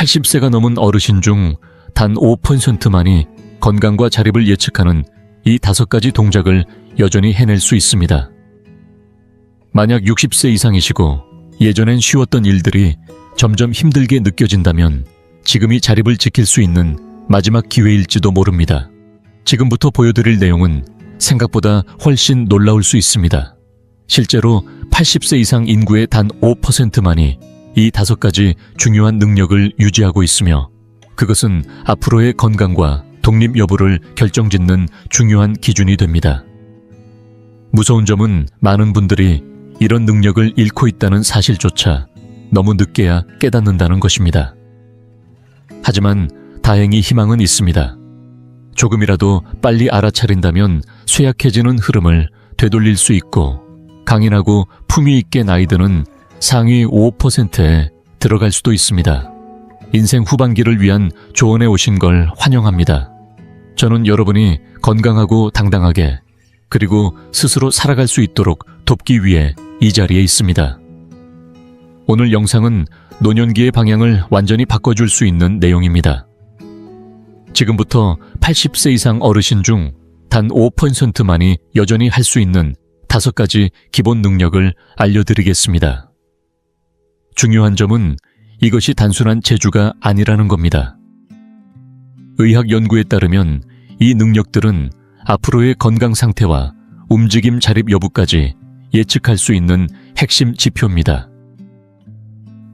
80세가 넘은 어르신 중 단 5%만이 건강과 자립을 예측하는 이 5가지 동작을 여전히 해낼 수 있습니다. 만약 60세 이상이시고 예전엔 쉬웠던 일들이 점점 힘들게 느껴진다면 지금이 자립을 지킬 수 있는 마지막 기회일지도 모릅니다. 지금부터 보여드릴 내용은 생각보다 훨씬 놀라울 수 있습니다. 실제로 80세 이상 인구의 단 5%만이 이 5가지 중요한 능력을 유지하고 있으며 그것은 앞으로의 건강과 독립 여부를 결정짓는 중요한 기준이 됩니다. 무서운 점은 많은 분들이 이런 능력을 잃고 있다는 사실조차 너무 늦게야 깨닫는다는 것입니다. 하지만 다행히 희망은 있습니다. 조금이라도 빨리 알아차린다면 쇠약해지는 흐름을 되돌릴 수 있고 강인하고 품위 있게 나이 드는 상위 5%에 들어갈 수도 있습니다. 인생 후반기를 위한 조언에 오신 걸 환영합니다. 저는 여러분이 건강하고 당당하게 그리고 스스로 살아갈 수 있도록 돕기 위해 이 자리에 있습니다. 오늘 영상은 노년기의 방향을 완전히 바꿔줄 수 있는 내용입니다. 지금부터 80세 이상 어르신 중 단 5%만이 여전히 할 수 있는 5가지 기본 능력을 알려드리겠습니다. 중요한 점은 이것이 단순한 재주가 아니라는 겁니다. 의학 연구에 따르면 이 능력들은 앞으로의 건강 상태와 움직임 자립 여부까지 예측할 수 있는 핵심 지표입니다.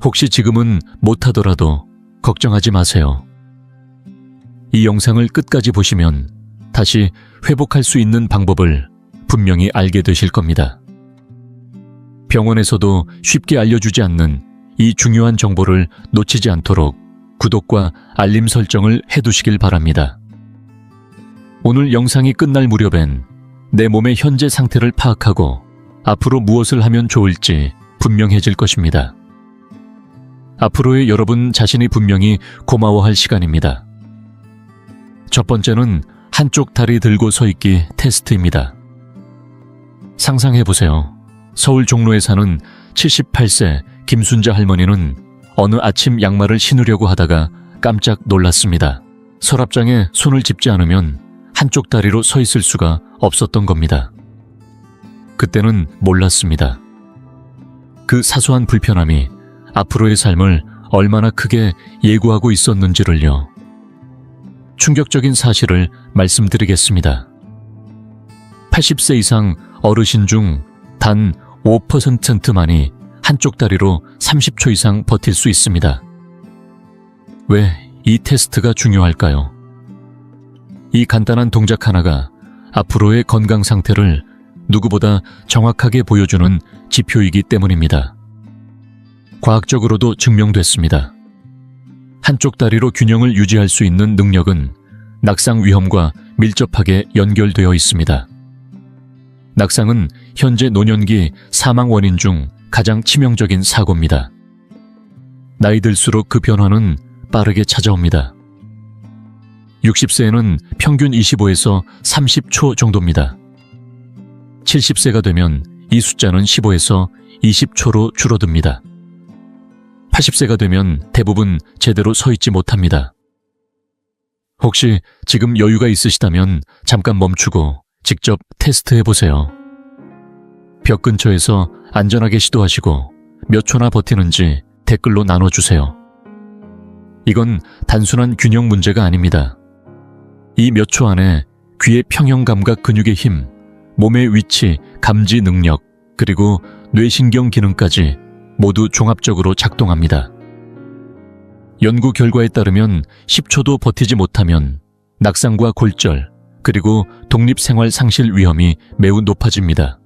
혹시 지금은 못하더라도 걱정하지 마세요. 이 영상을 끝까지 보시면 다시 회복할 수 있는 방법을 분명히 알게 되실 겁니다. 병원에서도 쉽게 알려주지 않는 이 중요한 정보를 놓치지 않도록 구독과 알림 설정을 해두시길 바랍니다. 오늘 영상이 끝날 무렵엔 내 몸의 현재 상태를 파악하고 앞으로 무엇을 하면 좋을지 분명해질 것입니다. 앞으로의 여러분 자신이 분명히 고마워할 시간입니다. 첫 번째는 한쪽 다리 들고 서 있기 테스트입니다. 상상해보세요. 서울 종로에 사는 78세 김순자 할머니는 어느 아침 양말을 신으려고 하다가 깜짝 놀랐습니다. 서랍장에 손을 짚지 않으면 한쪽 다리로 서 있을 수가 없었던 겁니다. 그때는 몰랐습니다. 그 사소한 불편함이 앞으로의 삶을 얼마나 크게 예고하고 있었는지를요. 충격적인 사실을 말씀드리겠습니다. 80세 이상 어르신 중 단 5%만이 한쪽 다리로 30초 이상 버틸 수 있습니다. 왜 이 테스트가 중요할까요? 이 간단한 동작 하나가 앞으로의 건강 상태를 누구보다 정확하게 보여주는 지표이기 때문입니다. 과학적으로도 증명됐습니다. 한쪽 다리로 균형을 유지할 수 있는 능력은 낙상 위험과 밀접하게 연결되어 있습니다. 낙상은 현재 노년기 사망 원인 중 가장 치명적인 사고입니다. 나이 들수록 그 변화는 빠르게 찾아옵니다. 60세에는 평균 25에서 30초 정도입니다. 70세가 되면 이 숫자는 15에서 20초로 줄어듭니다. 80세가 되면 대부분 제대로 서 있지 못합니다. 혹시 지금 여유가 있으시다면 잠깐 멈추고 직접 테스트해보세요. 벽 근처에서 안전하게 시도하시고 몇 초나 버티는지 댓글로 나눠주세요. 이건 단순한 균형 문제가 아닙니다. 이 몇 초 안에 귀의 평형감각 근육의 힘, 몸의 위치, 감지 능력, 그리고 뇌신경 기능까지 모두 종합적으로 작동합니다. 연구 결과에 따르면 10초도 버티지 못하면 낙상과 골절, 그리고 독립생활 상실 위험이 매우 높아집니다.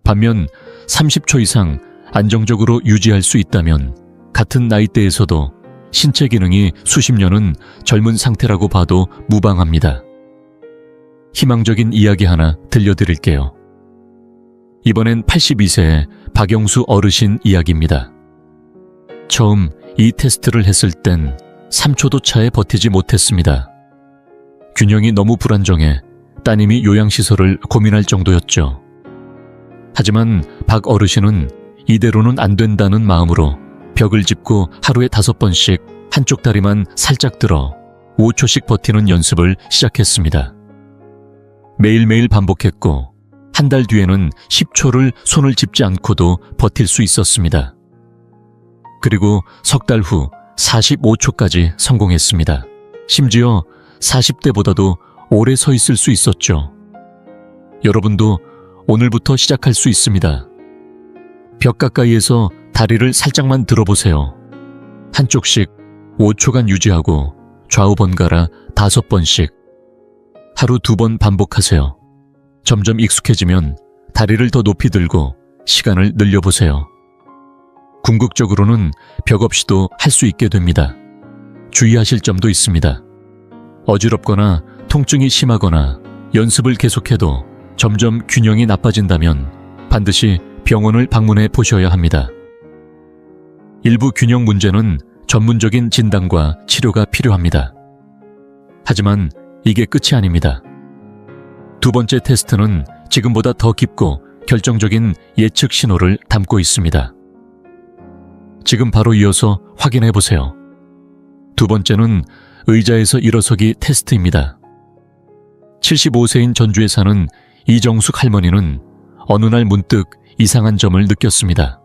반면 30초 이상 안정적으로 유지할 수 있다면 같은 나이대에서도 신체 기능이 수십 년은 젊은 상태라고 봐도 무방합니다. 희망적인 이야기 하나 들려드릴게요. 이번엔 82세의 박영수 어르신 이야기입니다. 처음 이 테스트를 했을 땐 3초도 차에 버티지 못했습니다. 균형이 너무 불안정해 따님이 요양시설을 고민할 정도였죠. 하지만 박 어르신은 이대로는 안 된다는 마음으로 벽을 짚고 하루에 5번씩 한쪽 다리만 살짝 들어 5초씩 버티는 연습을 시작했습니다. 매일매일 반복했고 한 달 뒤에는 10초를 손을 짚지 않고도 버틸 수 있었습니다. 그리고 석 달 후 45초까지 성공했습니다. 심지어 40대보다도 오래 서 있을 수 있었죠. 여러분도 오늘부터 시작할 수 있습니다. 벽 가까이에서 다리를 살짝만 들어보세요. 한쪽씩 5초간 유지하고 좌우 번갈아 5번씩. 하루 2번 반복하세요. 점점 익숙해지면 다리를 더 높이 들고 시간을 늘려보세요. 궁극적으로는 벽 없이도 할 수 있게 됩니다. 주의하실 점도 있습니다. 어지럽거나 통증이 심하거나 연습을 계속해도 점점 균형이 나빠진다면 반드시 병원을 방문해 보셔야 합니다. 일부 균형 문제는 전문적인 진단과 치료가 필요합니다. 하지만 이게 끝이 아닙니다. 두 번째 테스트는 지금보다 더 깊고 결정적인 예측 신호를 담고 있습니다. 지금 바로 이어서 확인해 보세요. 두 번째는 의자에서 일어서기 테스트입니다. 75세인 전주에 사는 이정숙 할머니는 어느 날 문득 이상한 점을 느꼈습니다.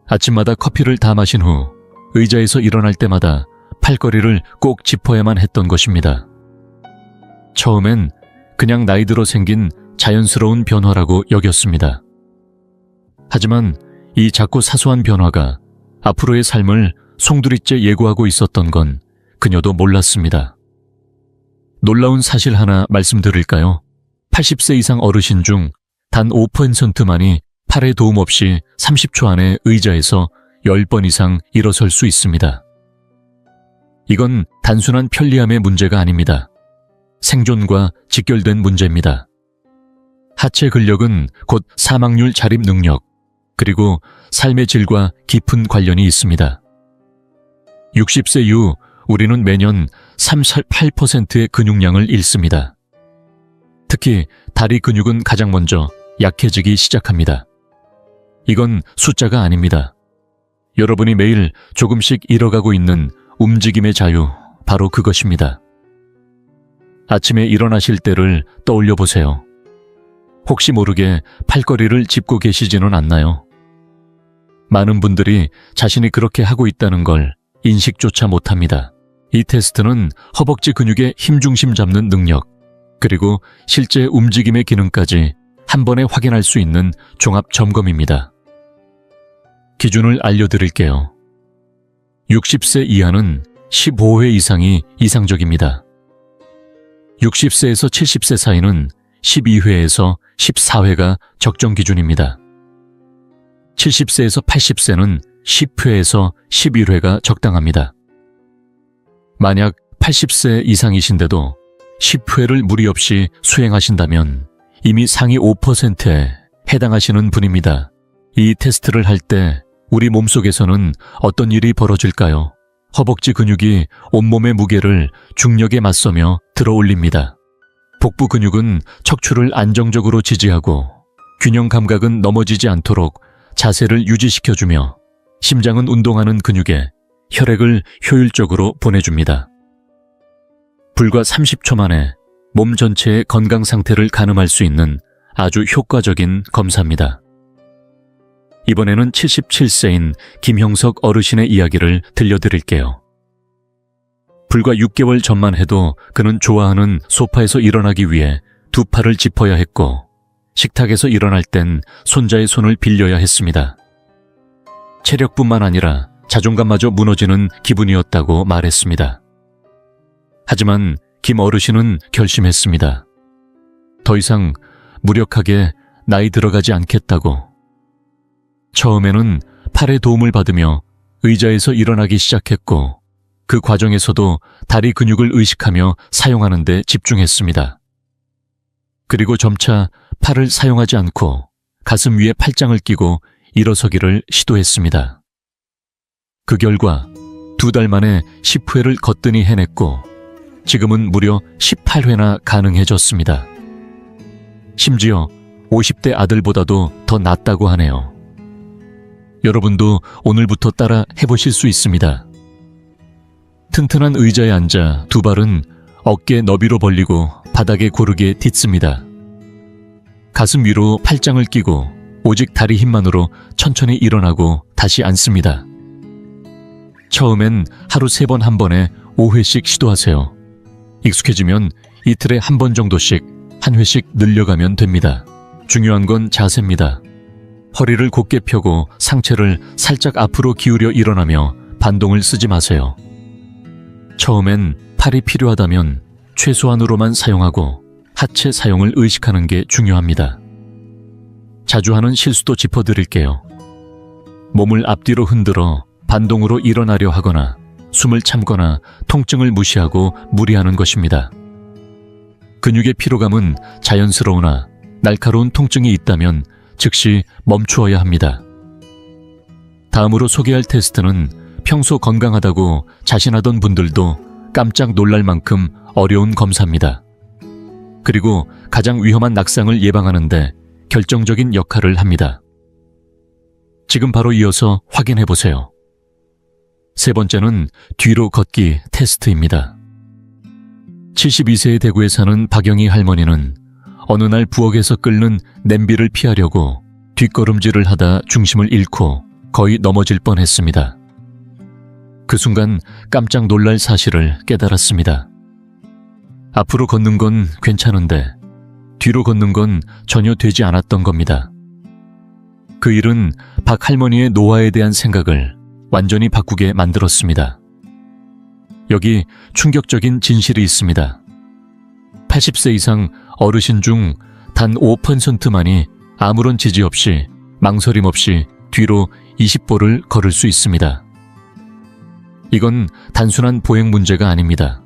아침마다 커피를 다 마신 후 의자에서 일어날 때마다 팔걸이를 꼭 짚어야만 했던 것입니다. 처음엔 그냥 나이 들어 생긴 자연스러운 변화라고 여겼습니다. 하지만 이 작고 사소한 변화가 앞으로의 삶을 송두리째 예고하고 있었던 건 그녀도 몰랐습니다. 놀라운 사실 하나 말씀드릴까요? 80세 이상 어르신 중 단 5%만이 팔에 도움 없이 30초 안에 의자에서 10번 이상 일어설 수 있습니다. 이건 단순한 편리함의 문제가 아닙니다. 생존과 직결된 문제입니다. 하체 근력은 곧 사망률 자립 능력, 그리고 삶의 질과 깊은 관련이 있습니다. 60세 이후 우리는 매년 38%의 근육량을 잃습니다. 특히 다리 근육은 가장 먼저 약해지기 시작합니다. 이건 숫자가 아닙니다. 여러분이 매일 조금씩 잃어가고 있는 움직임의 자유, 바로 그것입니다. 아침에 일어나실 때를 떠올려 보세요. 혹시 모르게 팔걸이를 짚고 계시지는 않나요? 많은 분들이 자신이 그렇게 하고 있다는 걸 인식조차 못합니다. 이 테스트는 허벅지 근육의 힘중심 잡는 능력, 그리고 실제 움직임의 기능까지 한 번에 확인할 수 있는 종합 점검입니다. 기준을 알려드릴게요. 60세 이하는 15회 이상이 이상적입니다. 60세에서 70세 사이는 12회에서 14회가 적정 기준입니다. 70세에서 80세는 10회에서 11회가 적당합니다. 만약 80세 이상이신데도 10회를 무리 없이 수행하신다면 이미 상위 5%에 해당하시는 분입니다. 이 테스트를 할 때 우리 몸속에서는 어떤 일이 벌어질까요? 허벅지 근육이 온몸의 무게를 중력에 맞서며 들어올립니다. 복부 근육은 척추를 안정적으로 지지하고 균형 감각은 넘어지지 않도록 자세를 유지시켜주며 심장은 운동하는 근육에 혈액을 효율적으로 보내줍니다. 불과 30초 만에 몸 전체의 건강 상태를 가늠할 수 있는 아주 효과적인 검사입니다. 이번에는 77세인 김형석 어르신의 이야기를 들려드릴게요. 불과 6개월 전만 해도 그는 좋아하는 소파에서 일어나기 위해 두 팔을 짚어야 했고 식탁에서 일어날 땐 손자의 손을 빌려야 했습니다. 체력뿐만 아니라 자존감마저 무너지는 기분이었다고 말했습니다. 하지만 김 어르신은 결심했습니다. 더 이상 무력하게 나이 들어가지 않겠다고. 처음에는 팔의 도움을 받으며 의자에서 일어나기 시작했고 그 과정에서도 다리 근육을 의식하며 사용하는 데 집중했습니다. 그리고 점차 팔을 사용하지 않고 가슴 위에 팔짱을 끼고 일어서기를 시도했습니다. 그 결과 2달 만에 10회를 거뜬히 해냈고 지금은 무려 18회나 가능해졌습니다. 심지어 50대 아들보다도 더 낫다고 하네요. 여러분도 오늘부터 따라 해보실 수 있습니다. 튼튼한 의자에 앉아 두 발은 어깨 너비로 벌리고 바닥에 고르게 딛습니다. 가슴 위로 팔짱을 끼고 오직 다리 힘만으로 천천히 일어나고 다시 앉습니다. 처음엔 하루 3번 한 번에 5회씩 시도하세요. 익숙해지면 이틀에 한 번 정도씩 한 회씩 늘려가면 됩니다. 중요한 건 자세입니다. 허리를 곧게 펴고 상체를 살짝 앞으로 기울여 일어나며 반동을 쓰지 마세요. 처음엔 팔이 필요하다면 최소한으로만 사용하고 하체 사용을 의식하는 게 중요합니다. 자주 하는 실수도 짚어드릴게요. 몸을 앞뒤로 흔들어 반동으로 일어나려 하거나 숨을 참거나 통증을 무시하고 무리하는 것입니다. 근육의 피로감은 자연스러우나 날카로운 통증이 있다면 즉시 멈추어야 합니다. 다음으로 소개할 테스트는 평소 건강하다고 자신하던 분들도 깜짝 놀랄 만큼 어려운 검사입니다. 그리고 가장 위험한 낙상을 예방하는 데 결정적인 역할을 합니다. 지금 바로 이어서 확인해 보세요. 세 번째는 뒤로 걷기 테스트입니다. 72세의 대구에 사는 박영희 할머니는 어느 날 부엌에서 끓는 냄비를 피하려고 뒷걸음질을 하다 중심을 잃고 거의 넘어질 뻔했습니다. 그 순간 깜짝 놀랄 사실을 깨달았습니다. 앞으로 걷는 건 괜찮은데 뒤로 걷는 건 전혀 되지 않았던 겁니다. 그 일은 박 할머니의 노화에 대한 생각을 완전히 바꾸게 만들었습니다. 여기 충격적인 진실이 있습니다. 80세 이상 어르신 중 단 5%만이 아무런 지지 없이 망설임 없이 뒤로 20보를 걸을 수 있습니다. 이건 단순한 보행 문제가 아닙니다.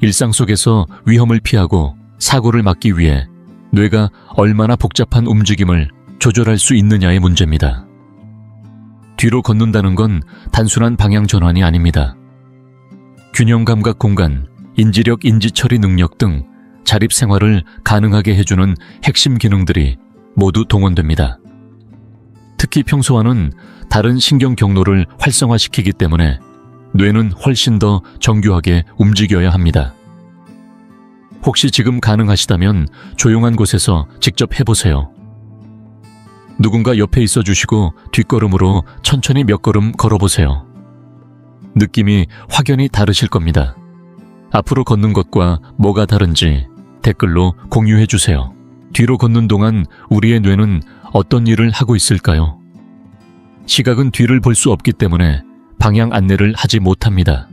일상 속에서 위험을 피하고 사고를 막기 위해 뇌가 얼마나 복잡한 움직임을 조절할 수 있느냐의 문제입니다. 뒤로 걷는다는 건 단순한 방향 전환이 아닙니다. 균형 감각 공간, 인지력 인지처리 능력 등 자립 생활을 가능하게 해주는 핵심 기능들이 모두 동원됩니다. 특히 평소와는 다른 신경 경로를 활성화시키기 때문에 뇌는 훨씬 더 정교하게 움직여야 합니다. 혹시 지금 가능하시다면 조용한 곳에서 직접 해보세요. 누군가 옆에 있어 주시고 뒷걸음으로 천천히 몇 걸음 걸어보세요. 느낌이 확연히 다르실 겁니다. 앞으로 걷는 것과 뭐가 다른지 댓글로 공유해 주세요. 뒤로 걷는 동안 우리의 뇌는 어떤 일을 하고 있을까요? 시각은 뒤를 볼 수 없기 때문에 방향 안내를 하지 못합니다.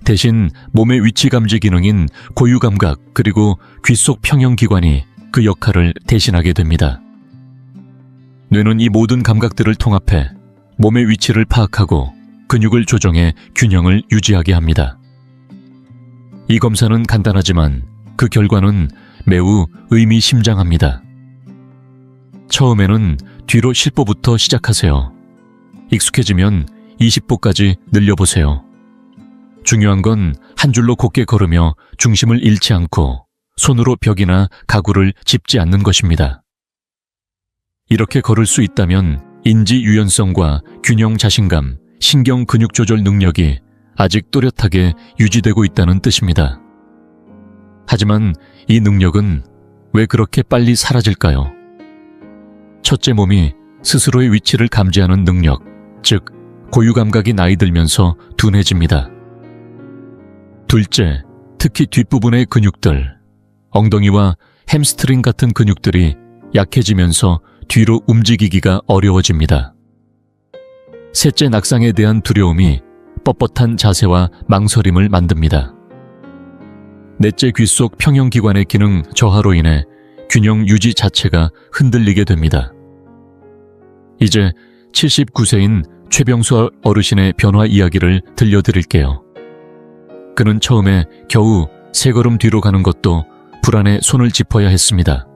대신 몸의 위치 감지 기능인 고유감각 그리고 귓속 평형기관이 그 역할을 대신하게 됩니다. 뇌는 이 모든 감각들을 통합해 몸의 위치를 파악하고 근육을 조정해 균형을 유지하게 합니다. 이 검사는 간단하지만 그 결과는 매우 의미심장합니다. 처음에는 뒤로 10보부터 시작하세요. 익숙해지면 20보까지 늘려보세요. 중요한 건 한 줄로 곧게 걸으며 중심을 잃지 않고 손으로 벽이나 가구를 짚지 않는 것입니다. 이렇게 걸을 수 있다면 인지 유연성과 균형 자신감, 신경 근육 조절 능력이 아직 또렷하게 유지되고 있다는 뜻입니다. 하지만 이 능력은 왜 그렇게 빨리 사라질까요? 첫째, 몸이 스스로의 위치를 감지하는 능력, 즉 고유감각이 나이 들면서 둔해집니다. 둘째, 특히 뒷부분의 근육들, 엉덩이와 햄스트링 같은 근육들이 약해지면서 뒤로 움직이기가 어려워집니다. 셋째, 낙상에 대한 두려움이 뻣뻣한 자세와 망설임을 만듭니다. 넷째, 귓속 평형기관의 기능 저하로 인해 균형 유지 자체가 흔들리게 됩니다. 이제 79세인 최병수 어르신의 변화 이야기를 들려드릴게요. 그는 처음에 겨우 3걸음 뒤로 가는 것도 불안에 손을 짚어야 했습니다.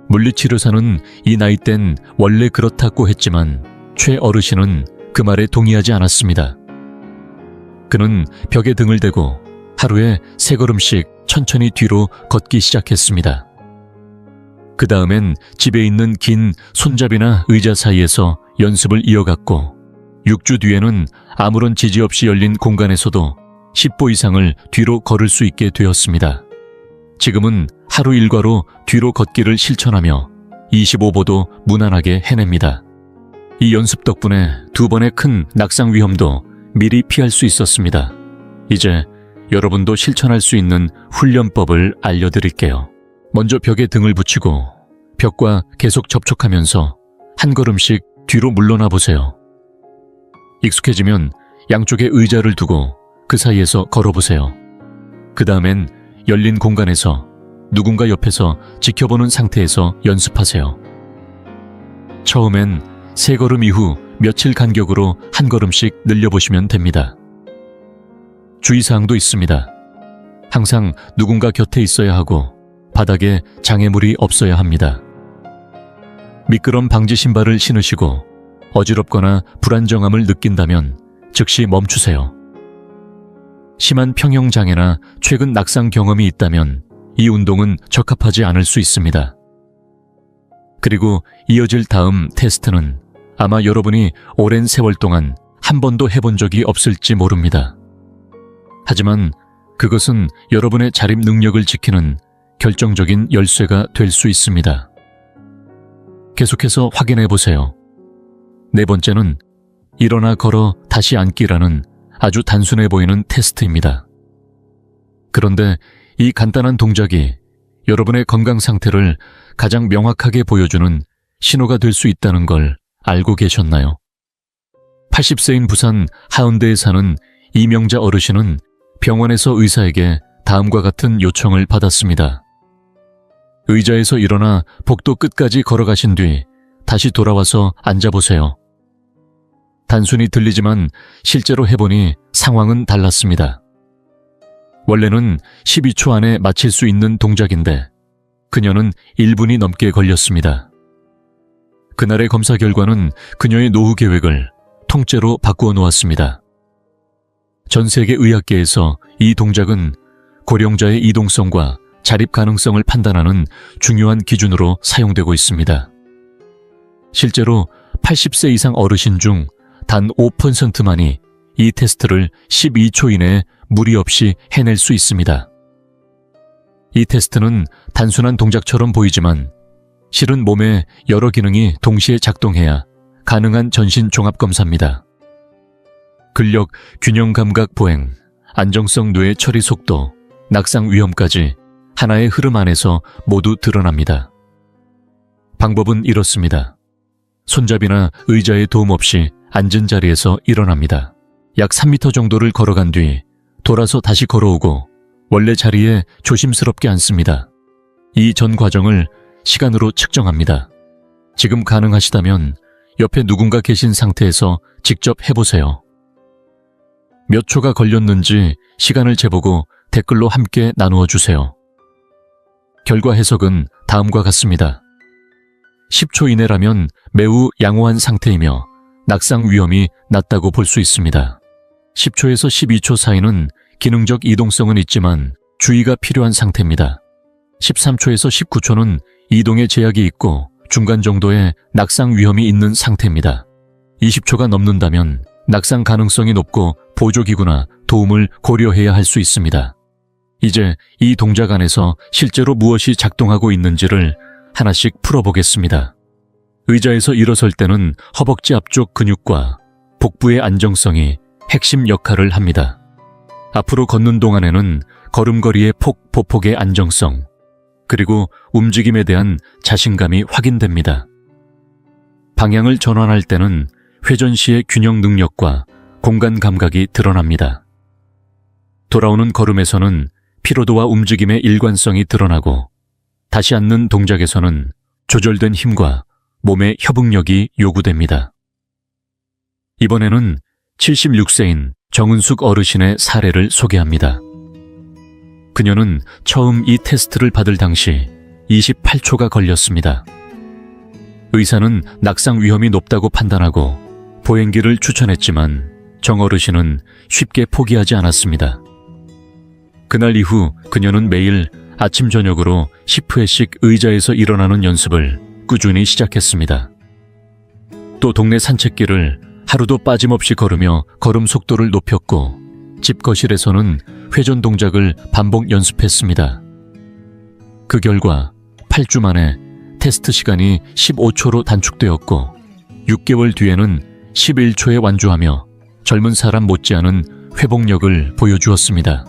물리치료사는 이 나이 땐 원래 그렇다고 했지만 최 어르신은 그 말에 동의하지 않았습니다. 그는 벽에 등을 대고 하루에 3걸음씩 천천히 뒤로 걷기 시작했습니다. 그 다음엔 집에 있는 긴 손잡이나 의자 사이에서 연습을 이어갔고 6주 뒤에는 아무런 지지 없이 열린 공간에서도 10보 이상을 뒤로 걸을 수 있게 되었습니다. 지금은 하루 일과로 뒤로 걷기를 실천하며 25보도 무난하게 해냅니다. 이 연습 덕분에 2번의 큰 낙상 위험도 미리 피할 수 있었습니다. 이제 여러분도 실천할 수 있는 훈련법을 알려드릴게요. 먼저 벽에 등을 붙이고 벽과 계속 접촉하면서 한 걸음씩 뒤로 물러나 보세요. 익숙해지면 양쪽에 의자를 두고 그 사이에서 걸어보세요. 그 다음엔 열린 공간에서 누군가 옆에서 지켜보는 상태에서 연습하세요. 처음엔 3걸음 이후 며칠 간격으로 한 걸음씩 늘려보시면 됩니다. 주의사항도 있습니다. 항상 누군가 곁에 있어야 하고 바닥에 장애물이 없어야 합니다. 미끄럼 방지 신발을 신으시고 어지럽거나 불안정함을 느낀다면 즉시 멈추세요. 심한 평형장애나 최근 낙상 경험이 있다면 이 운동은 적합하지 않을 수 있습니다. 그리고 이어질 다음 테스트는 아마 여러분이 오랜 세월 동안 한 번도 해본 적이 없을지 모릅니다. 하지만 그것은 여러분의 자립 능력을 지키는 결정적인 열쇠가 될 수 있습니다. 계속해서 확인해 보세요. 4번째는 일어나 걸어 다시 앉기라는 아주 단순해 보이는 테스트입니다. 그런데 이 간단한 동작이 여러분의 건강 상태를 가장 명확하게 보여주는 신호가 될 수 있다는 걸 알고 계셨나요? 80세인 부산 하운데에 사는 이명자 어르신은 병원에서 의사에게 다음과 같은 요청을 받았습니다. 의자에서 일어나 복도 끝까지 걸어가신 뒤 다시 돌아와서 앉아보세요. 단순히 들리지만 실제로 해보니 상황은 달랐습니다. 원래는 12초 안에 마칠 수 있는 동작인데 그녀는 1분이 넘게 걸렸습니다. 그날의 검사 결과는 그녀의 노후 계획을 통째로 바꾸어 놓았습니다. 전 세계 의학계에서 이 동작은 고령자의 이동성과 자립 가능성을 판단하는 중요한 기준으로 사용되고 있습니다. 실제로 80세 이상 어르신 중 단 5%만이 이 테스트를 12초 이내에 무리 없이 해낼 수 있습니다. 이 테스트는 단순한 동작처럼 보이지만 실은 몸의 여러 기능이 동시에 작동해야 가능한 전신 종합 검사입니다. 근력, 균형 감각 보행, 안정성 뇌 처리 속도, 낙상 위험까지 하나의 흐름 안에서 모두 드러납니다. 방법은 이렇습니다. 손잡이나 의자의 도움 없이 앉은 자리에서 일어납니다. 약 3m 정도를 걸어간 뒤 돌아서 다시 걸어오고 원래 자리에 조심스럽게 앉습니다. 이 전 과정을 시간으로 측정합니다. 지금 가능하시다면 옆에 누군가 계신 상태에서 직접 해보세요. 몇 초가 걸렸는지 시간을 재보고 댓글로 함께 나누어 주세요. 결과 해석은 다음과 같습니다. 10초 이내라면 매우 양호한 상태이며 낙상 위험이 낮다고 볼 수 있습니다. 10초에서 12초 사이는 기능적 이동성은 있지만 주의가 필요한 상태입니다. 13초에서 19초는 이동에 제약이 있고 중간 정도의 낙상 위험이 있는 상태입니다. 20초가 넘는다면 낙상 가능성이 높고 보조기구나 도움을 고려해야 할 수 있습니다. 이제 이 동작 안에서 실제로 무엇이 작동하고 있는지를 하나씩 풀어보겠습니다. 의자에서 일어설 때는 허벅지 앞쪽 근육과 복부의 안정성이 핵심 역할을 합니다. 앞으로 걷는 동안에는 걸음걸이의 보폭의 안정성, 그리고 움직임에 대한 자신감이 확인됩니다. 방향을 전환할 때는 회전 시의 균형 능력과 공간 감각이 드러납니다. 돌아오는 걸음에서는 피로도와 움직임의 일관성이 드러나고 다시 앉는 동작에서는 조절된 힘과 몸의 협응력이 요구됩니다. 이번에는 76세인 정은숙 어르신의 사례를 소개합니다. 그녀는 처음 이 테스트를 받을 당시 28초가 걸렸습니다. 의사는 낙상 위험이 높다고 판단하고 보행기를 추천했지만 정 어르신은 쉽게 포기하지 않았습니다. 그날 이후 그녀는 매일 아침 저녁으로 10회씩 의자에서 일어나는 연습을 꾸준히 시작했습니다. 또 동네 산책길을 하루도 빠짐없이 걸으며 걸음 속도를 높였고 집 거실에서는 회전 동작을 반복 연습했습니다. 그 결과 8주 만에 테스트 시간이 15초로 단축되었고 6개월 뒤에는 11초에 완주하며 젊은 사람 못지않은 회복력을 보여주었습니다.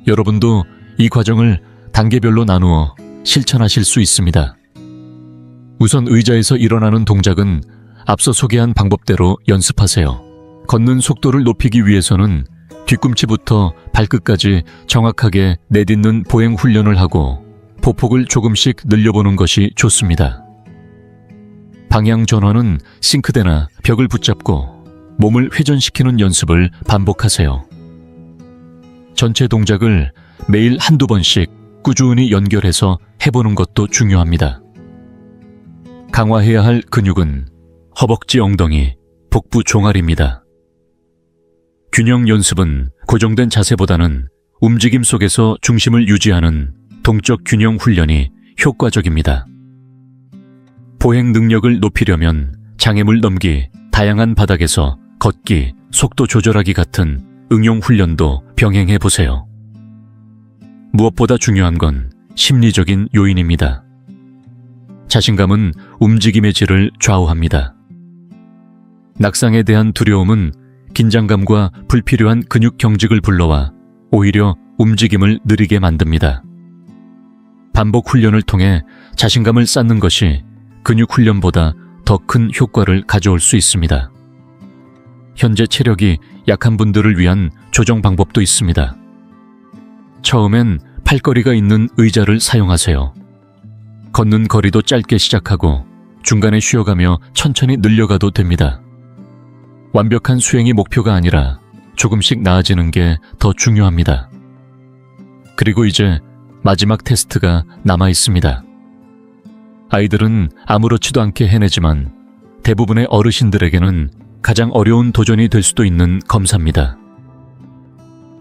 여러분도 이 과정을 단계별로 나누어 실천하실 수 있습니다. 우선 의자에서 일어나는 동작은 앞서 소개한 방법대로 연습하세요. 걷는 속도를 높이기 위해서는 뒤꿈치부터 발끝까지 정확하게 내딛는 보행 훈련을 하고 보폭을 조금씩 늘려보는 것이 좋습니다. 방향 전환은 싱크대나 벽을 붙잡고 몸을 회전시키는 연습을 반복하세요. 전체 동작을 매일 한두 번씩 꾸준히 연결해서 해보는 것도 중요합니다. 강화해야 할 근육은 허벅지, 엉덩이, 복부 종아리입니다. 균형 연습은 고정된 자세보다는 움직임 속에서 중심을 유지하는 동적 균형 훈련이 효과적입니다. 보행 능력을 높이려면 장애물 넘기, 다양한 바닥에서 걷기, 속도 조절하기 같은 응용 훈련도 병행해 보세요. 무엇보다 중요한 건 심리적인 요인입니다. 자신감은 움직임의 질을 좌우합니다. 낙상에 대한 두려움은 긴장감과 불필요한 근육 경직을 불러와 오히려 움직임을 느리게 만듭니다. 반복 훈련을 통해 자신감을 쌓는 것이 근육 훈련보다 더 큰 효과를 가져올 수 있습니다. 현재 체력이 약한 분들을 위한 조정 방법도 있습니다. 처음엔 팔걸이가 있는 의자를 사용하세요. 걷는 거리도 짧게 시작하고 중간에 쉬어가며 천천히 늘려가도 됩니다. 완벽한 수행이 목표가 아니라 조금씩 나아지는 게 더 중요합니다. 그리고 이제 마지막 테스트가 남아 있습니다. 아이들은 아무렇지도 않게 해내지만 대부분의 어르신들에게는 가장 어려운 도전이 될 수도 있는 검사입니다.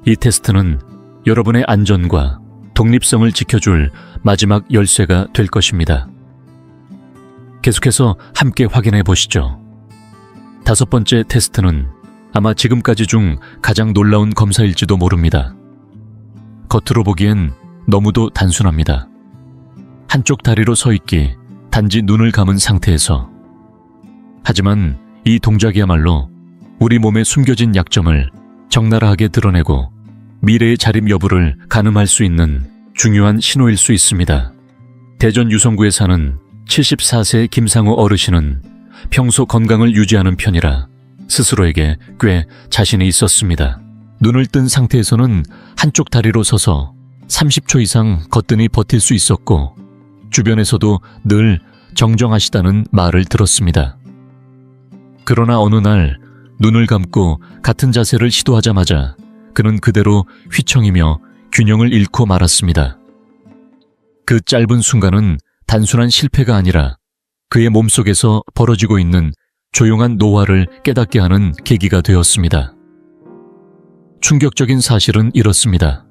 이 테스트는 여러분의 안전과 독립성을 지켜줄 마지막 열쇠가 될 것입니다. 계속해서 함께 확인해 보시죠. 5번째 테스트는 아마 지금까지 중 가장 놀라운 검사일지도 모릅니다. 겉으로 보기엔 너무도 단순합니다. 한쪽 다리로 서 있기, 단지 눈을 감은 상태에서. 하지만 이 동작이야말로 우리 몸에 숨겨진 약점을 적나라하게 드러내고 미래의 자립 여부를 가늠할 수 있는 중요한 신호일 수 있습니다. 대전 유성구에 사는 74세 김상우 어르신은 평소 건강을 유지하는 편이라 스스로에게 꽤 자신이 있었습니다. 눈을 뜬 상태에서는 한쪽 다리로 서서 30초 이상 거뜬히 버틸 수 있었고 주변에서도 늘 정정하시다는 말을 들었습니다. 그러나 어느 날 눈을 감고 같은 자세를 시도하자마자 그는 그대로 휘청이며 균형을 잃고 말았습니다. 그 짧은 순간은 단순한 실패가 아니라 그의 몸속에서 벌어지고 있는 조용한 노화를 깨닫게 하는 계기가 되었습니다. 충격적인 사실은 이렇습니다.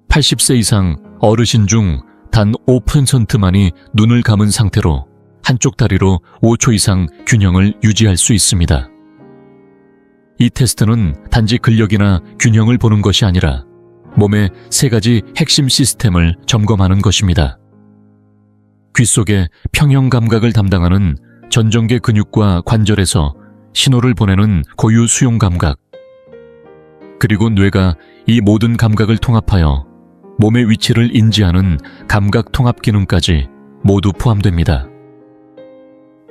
80세 이상 어르신 중 단 5%만이 눈을 감은 상태로 한쪽 다리로 5초 이상 균형을 유지할 수 있습니다. 이 테스트는 단지 근력이나 균형을 보는 것이 아니라 몸의 3가지 핵심 시스템을 점검하는 것입니다. 귀 속의 평형 감각을 담당하는 전정계 근육과 관절에서 신호를 보내는 고유 수용 감각, 그리고 뇌가 이 모든 감각을 통합하여 몸의 위치를 인지하는 감각 통합 기능까지 모두 포함됩니다.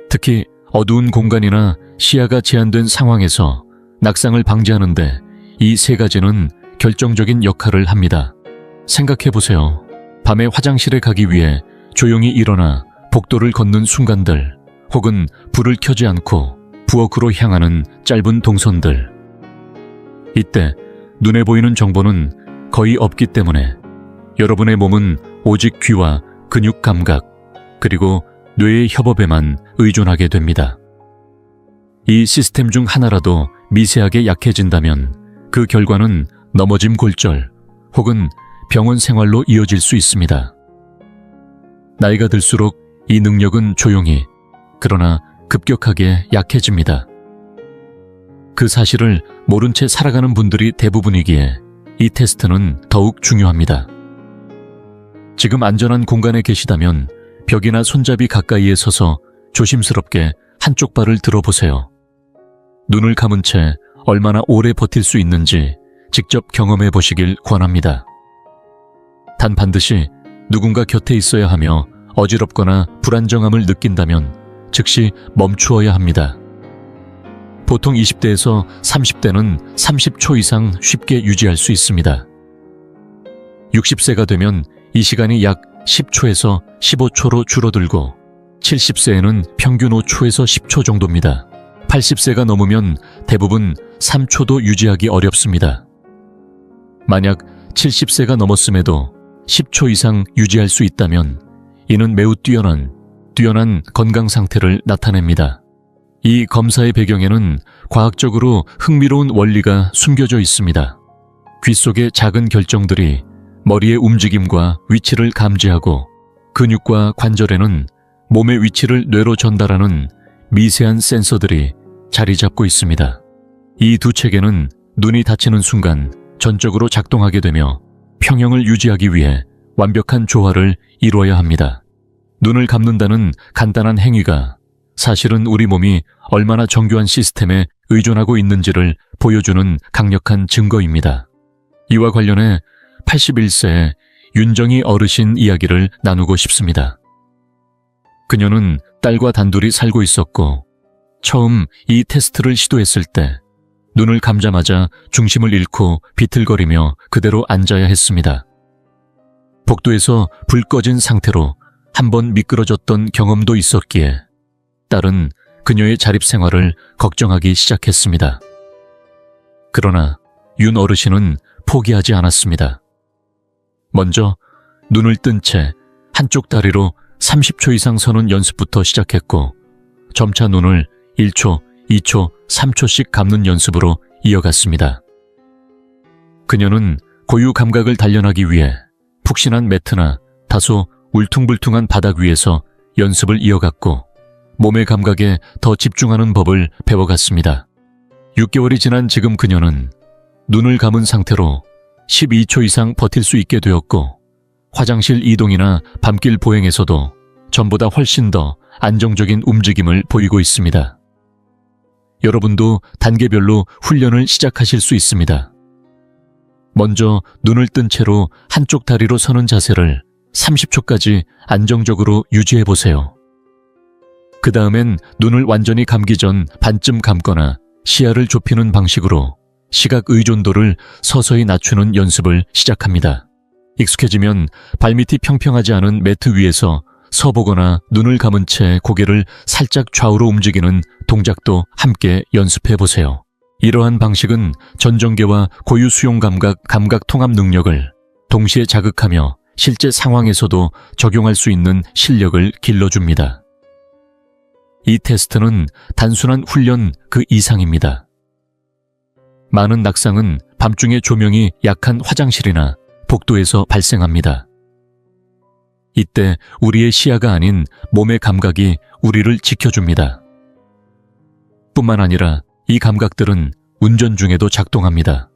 특히 어두운 공간이나 시야가 제한된 상황에서 낙상을 방지하는 데 이 3가지는 결정적인 역할을 합니다. 생각해보세요. 밤에 화장실에 가기 위해 조용히 일어나 복도를 걷는 순간들, 혹은 불을 켜지 않고 부엌으로 향하는 짧은 동선들. 이때 눈에 보이는 정보는 거의 없기 때문에 여러분의 몸은 오직 귀와 근육 감각, 그리고 뇌의 협업에만 의존하게 됩니다. 이 시스템 중 하나라도 미세하게 약해진다면 그 결과는 넘어짐 골절 혹은 병원 생활로 이어질 수 있습니다. 나이가 들수록 이 능력은 조용히, 그러나 급격하게 약해집니다. 그 사실을 모른 채 살아가는 분들이 대부분이기에 이 테스트는 더욱 중요합니다. 지금 안전한 공간에 계시다면 벽이나 손잡이 가까이에 서서 조심스럽게 한쪽 발을 들어보세요. 눈을 감은 채 얼마나 오래 버틸 수 있는지 직접 경험해 보시길 권합니다. 단 반드시 누군가 곁에 있어야 하며 어지럽거나 불안정함을 느낀다면 즉시 멈추어야 합니다. 보통 20대에서 30대는 30초 이상 쉽게 유지할 수 있습니다. 60세가 되면 이 시간이 약 10초에서 15초로 줄어들고 70세에는 평균 5초에서 10초 정도입니다. 80세가 넘으면 대부분 3초도 유지하기 어렵습니다. 만약 70세가 넘었음에도 10초 이상 유지할 수 있다면 이는 매우 뛰어난 건강 상태를 나타냅니다. 이 검사의 배경에는 과학적으로 흥미로운 원리가 숨겨져 있습니다. 귀 속의 작은 결정들이 머리의 움직임과 위치를 감지하고 근육과 관절에는 몸의 위치를 뇌로 전달하는 미세한 센서들이 자리 잡고 있습니다. 이 두 체계는 눈이 닫히는 순간 전적으로 작동하게 되며 평형을 유지하기 위해 완벽한 조화를 이루어야 합니다. 눈을 감는다는 간단한 행위가 사실은 우리 몸이 얼마나 정교한 시스템에 의존하고 있는지를 보여주는 강력한 증거입니다. 이와 관련해 81세의 윤정희 어르신 이야기를 나누고 싶습니다. 그녀는 딸과 단둘이 살고 있었고 처음 이 테스트를 시도했을 때 눈을 감자마자 중심을 잃고 비틀거리며 그대로 앉아야 했습니다. 복도에서 불 꺼진 상태로 한번 미끄러졌던 경험도 있었기에 딸은 그녀의 자립생활을 걱정하기 시작했습니다. 그러나 윤 어르신은 포기하지 않았습니다. 먼저 눈을 뜬 채 한쪽 다리로 30초 이상 서는 연습부터 시작했고 점차 눈을 1초, 2초, 3초씩 감는 연습으로 이어갔습니다. 그녀는 고유 감각을 단련하기 위해 푹신한 매트나 다소 울퉁불퉁한 바닥 위에서 연습을 이어갔고 몸의 감각에 더 집중하는 법을 배워갔습니다. 6개월이 지난 지금 그녀는 눈을 감은 상태로 12초 이상 버틸 수 있게 되었고 화장실 이동이나 밤길 보행에서도 전보다 훨씬 더 안정적인 움직임을 보이고 있습니다. 여러분도 단계별로 훈련을 시작하실 수 있습니다. 먼저 눈을 뜬 채로 한쪽 다리로 서는 자세를 30초까지 안정적으로 유지해 보세요. 그 다음엔 눈을 완전히 감기 전 반쯤 감거나 시야를 좁히는 방식으로 시각 의존도를 서서히 낮추는 연습을 시작합니다. 익숙해지면 발밑이 평평하지 않은 매트 위에서 서보거나 눈을 감은 채 고개를 살짝 좌우로 움직이는 동작도 함께 연습해 보세요. 이러한 방식은 전정계와 고유 수용 감각 통합 능력을 동시에 자극하며 실제 상황에서도 적용할 수 있는 실력을 길러줍니다. 이 테스트는 단순한 훈련 그 이상입니다. 많은 낙상은 밤중에 조명이 약한 화장실이나 복도에서 발생합니다. 이때 우리의 시야가 아닌 몸의 감각이 우리를 지켜줍니다. 뿐만 아니라 이 감각들은 운전 중에도 작동합니다.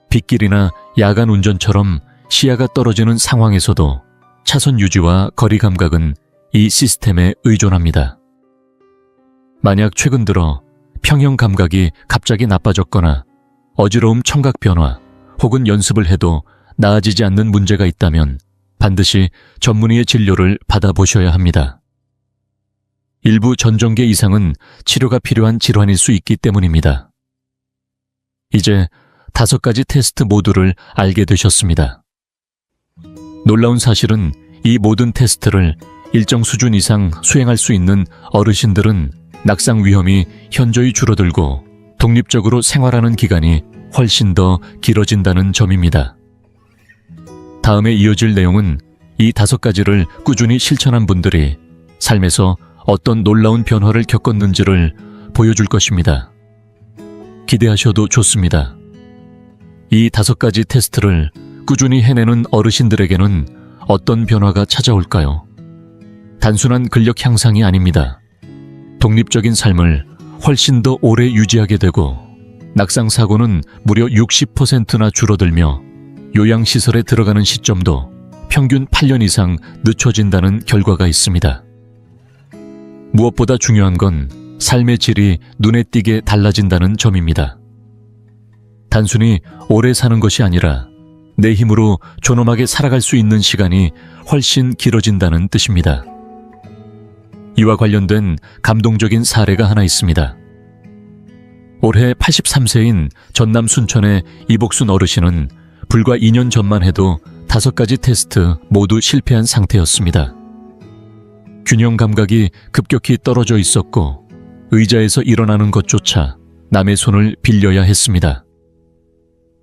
빗길이나 야간 운전처럼 시야가 떨어지는 상황에서도 차선 유지와 거리 감각은 이 시스템에 의존합니다. 만약 최근 들어 평형 감각이 갑자기 나빠졌거나 어지러움 청각 변화 혹은 연습을 해도 나아지지 않는 문제가 있다면 반드시 전문의의 진료를 받아보셔야 합니다. 일부 전정계 이상은 치료가 필요한 질환일 수 있기 때문입니다. 이제 5가지 테스트 모두를 알게 되셨습니다. 놀라운 사실은 이 모든 테스트를 일정 수준 이상 수행할 수 있는 어르신들은 낙상 위험이 현저히 줄어들고 독립적으로 생활하는 기간이 훨씬 더 길어진다는 점입니다. 다음에 이어질 내용은 이 5가지를 꾸준히 실천한 분들이 삶에서 어떤 놀라운 변화를 겪었는지를 보여줄 것입니다. 기대하셔도 좋습니다. 이 5가지 테스트를 꾸준히 해내는 어르신들에게는 어떤 변화가 찾아올까요? 단순한 근력 향상이 아닙니다. 독립적인 삶을 훨씬 더 오래 유지하게 되고 낙상 사고는 무려 60%나 줄어들며 요양시설에 들어가는 시점도 평균 8년 이상 늦춰진다는 결과가 있습니다. 무엇보다 중요한 건 삶의 질이 눈에 띄게 달라진다는 점입니다. 단순히 오래 사는 것이 아니라 내 힘으로 존엄하게 살아갈 수 있는 시간이 훨씬 길어진다는 뜻입니다. 이와 관련된 감동적인 사례가 하나 있습니다. 올해 83세인 전남 순천의 이복순 어르신은 불과 2년 전만 해도 5가지 테스트 모두 실패한 상태였습니다. 균형 감각이 급격히 떨어져 있었고 의자에서 일어나는 것조차 남의 손을 빌려야 했습니다.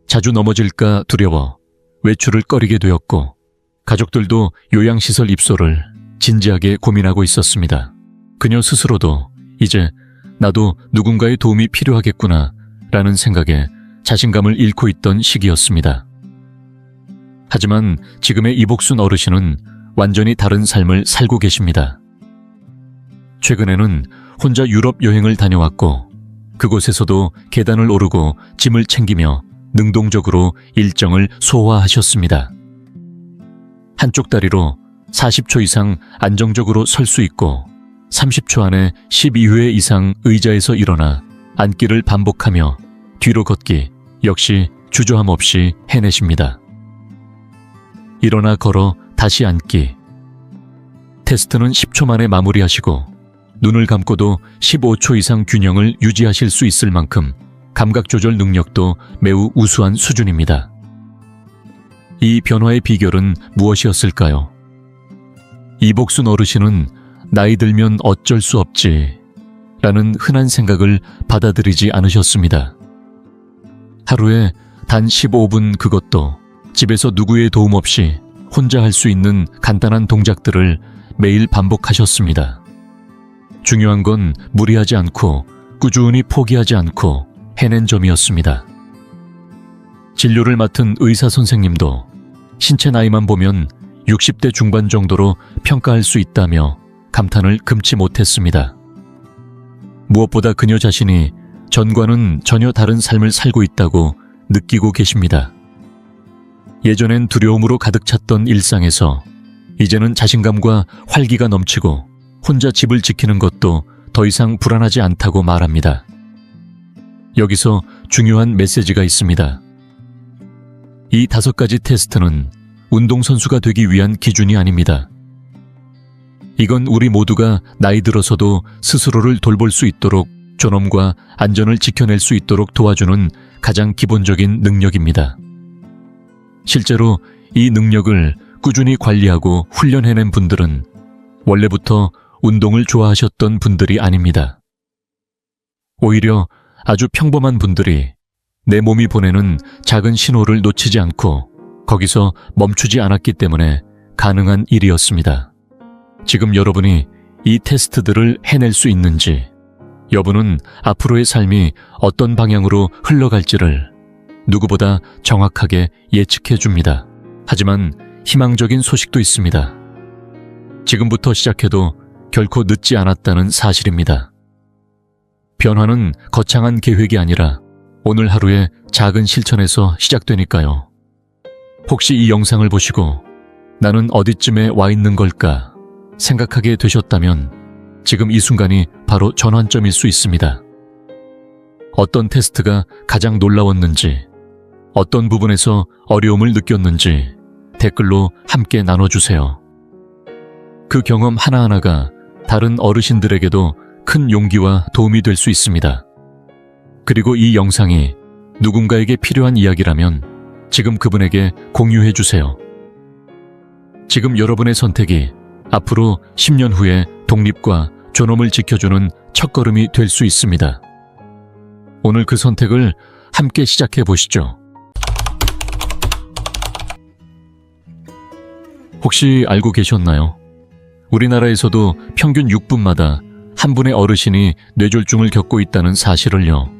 자주 넘어질까 두려워 외출을 꺼리게 되었고 가족들도 요양시설 입소를 진지하게 고민하고 있었습니다. 그녀 스스로도 이제 나도 누군가의 도움이 필요하겠구나 라는 생각에 자신감을 잃고 있던 시기였습니다. 하지만 지금의 이복순 어르신은 완전히 다른 삶을 살고 계십니다. 최근에는 혼자 유럽 여행을 다녀왔고 그곳에서도 계단을 오르고 짐을 챙기며 능동적으로 일정을 소화하셨습니다. 한쪽 다리로 40초 이상 안정적으로 설 수 있고 30초 안에 12회 이상 의자에서 일어나 앉기를 반복하며 뒤로 걷기 역시 주저함 없이 해내십니다. 일어나 걸어 다시 앉기. 테스트는 10초 만에 마무리하시고 눈을 감고도 15초 이상 균형을 유지하실 수 있을 만큼 감각 조절 능력도 매우 우수한 수준입니다. 이 변화의 비결은 무엇이었을까요? 이복순 어르신은 나이 들면 어쩔 수 없지 라는 흔한 생각을 받아들이지 않으셨습니다. 하루에 단 15분 그것도 집에서 누구의 도움 없이 혼자 할 수 있는 간단한 동작들을 매일 반복하셨습니다. 중요한 건 무리하지 않고 꾸준히 포기하지 않고 해낸 점이었습니다. 진료를 맡은 의사 선생님도 신체 나이만 보면 60대 중반 정도로 평가할 수 있다며 감탄을 금치 못했습니다. 무엇보다 그녀 자신이 전과는 전혀 다른 삶을 살고 있다고 느끼고 계십니다. 예전엔 두려움으로 가득 찼던 일상에서 이제는 자신감과 활기가 넘치고 혼자 집을 지키는 것도 더 이상 불안하지 않다고 말합니다. 여기서 중요한 메시지가 있습니다. 이 5가지 테스트는 운동선수가 되기 위한 기준이 아닙니다. 이건 우리 모두가 나이 들어서도 스스로를 돌볼 수 있도록 존엄과 안전을 지켜낼 수 있도록 도와주는 가장 기본적인 능력입니다. 실제로 이 능력을 꾸준히 관리하고 훈련해낸 분들은 원래부터 운동을 좋아하셨던 분들이 아닙니다. 오히려 아주 평범한 분들이 내 몸이 보내는 작은 신호를 놓치지 않고 거기서 멈추지 않았기 때문에 가능한 일이었습니다. 지금 여러분이 이 테스트들을 해낼 수 있는지, 여분은 앞으로의 삶이 어떤 방향으로 흘러갈지를 누구보다 정확하게 예측해 줍니다. 하지만 희망적인 소식도 있습니다. 지금부터 시작해도 결코 늦지 않았다는 사실입니다. 변화는 거창한 계획이 아니라 오늘 하루의 작은 실천에서 시작되니까요. 혹시 이 영상을 보시고 나는 어디쯤에 와 있는 걸까 생각하게 되셨다면 지금 이 순간이 바로 전환점일 수 있습니다. 어떤 테스트가 가장 놀라웠는지, 어떤 부분에서 어려움을 느꼈는지 댓글로 함께 나눠주세요. 그 경험 하나하나가 다른 어르신들에게도 큰 용기와 도움이 될 수 있습니다. 그리고 이 영상이 누군가에게 필요한 이야기라면 지금 그분에게 공유해 주세요. 지금 여러분의 선택이 앞으로 10년 후에 독립과 존엄을 지켜주는 첫걸음이 될 수 있습니다. 오늘 그 선택을 함께 시작해 보시죠. 혹시 알고 계셨나요? 우리나라에서도 평균 6분마다 한 분의 어르신이 뇌졸중을 겪고 있다는 사실을요.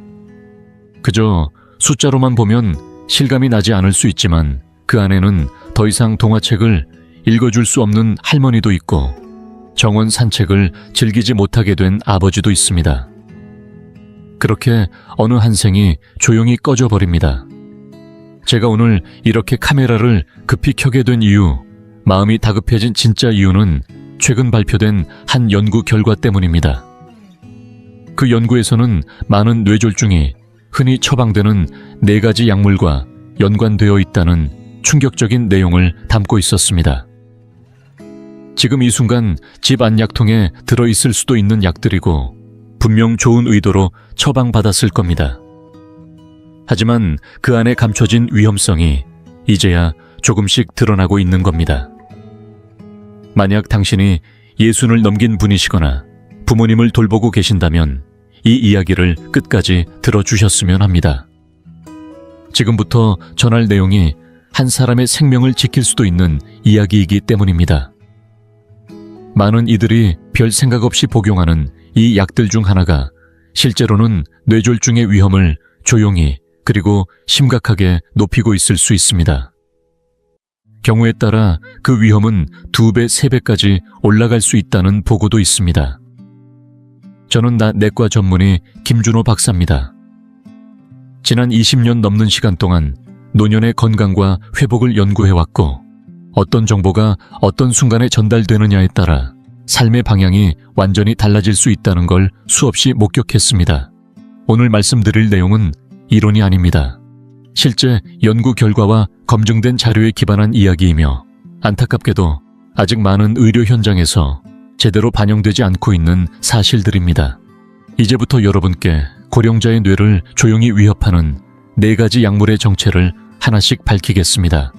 그저 숫자로만 보면 실감이 나지 않을 수 있지만 그 안에는 더 이상 동화책을 읽어줄 수 없는 할머니도 있고 정원 산책을 즐기지 못하게 된 아버지도 있습니다. 그렇게 어느 한 생이 조용히 꺼져 버립니다. 제가 오늘 이렇게 카메라를 급히 켜게 된 이유, 마음이 다급해진 진짜 이유는 최근 발표된 한 연구 결과 때문입니다. 그 연구에서는 많은 뇌졸중이 흔히 처방되는 4가지 약물과 연관되어 있다는 충격적인 내용을 담고 있었습니다. 지금 이 순간 집 안 약통에 들어있을 수도 있는 약들이고 분명 좋은 의도로 처방받았을 겁니다. 하지만 그 안에 감춰진 위험성이 이제야 조금씩 드러나고 있는 겁니다. 만약 당신이 예순을 넘긴 분이시거나 부모님을 돌보고 계신다면 이 이야기를 끝까지 들어주셨으면 합니다. 지금부터 전할 내용이 한 사람의 생명을 지킬 수도 있는 이야기이기 때문입니다. 많은 이들이 별 생각 없이 복용하는 이 약들 중 하나가 실제로는 뇌졸중의 위험을 조용히 그리고 심각하게 높이고 있을 수 있습니다. 경우에 따라 그 위험은 2배, 3배까지 올라갈 수 있다는 보고도 있습니다. 저는 내과 전문의 김준호 박사입니다. 지난 20년 넘는 시간 동안 노년의 건강과 회복을 연구해왔고 어떤 정보가 어떤 순간에 전달되느냐에 따라 삶의 방향이 완전히 달라질 수 있다는 걸 수없이 목격했습니다. 오늘 말씀드릴 내용은 이론이 아닙니다. 실제 연구 결과와 검증된 자료에 기반한 이야기이며 안타깝게도 아직 많은 의료 현장에서 제대로 반영되지 않고 있는 사실들입니다. 이제부터 여러분께 고령자의 뇌를 조용히 위협하는 4가지 약물의 정체를 하나씩 밝히겠습니다.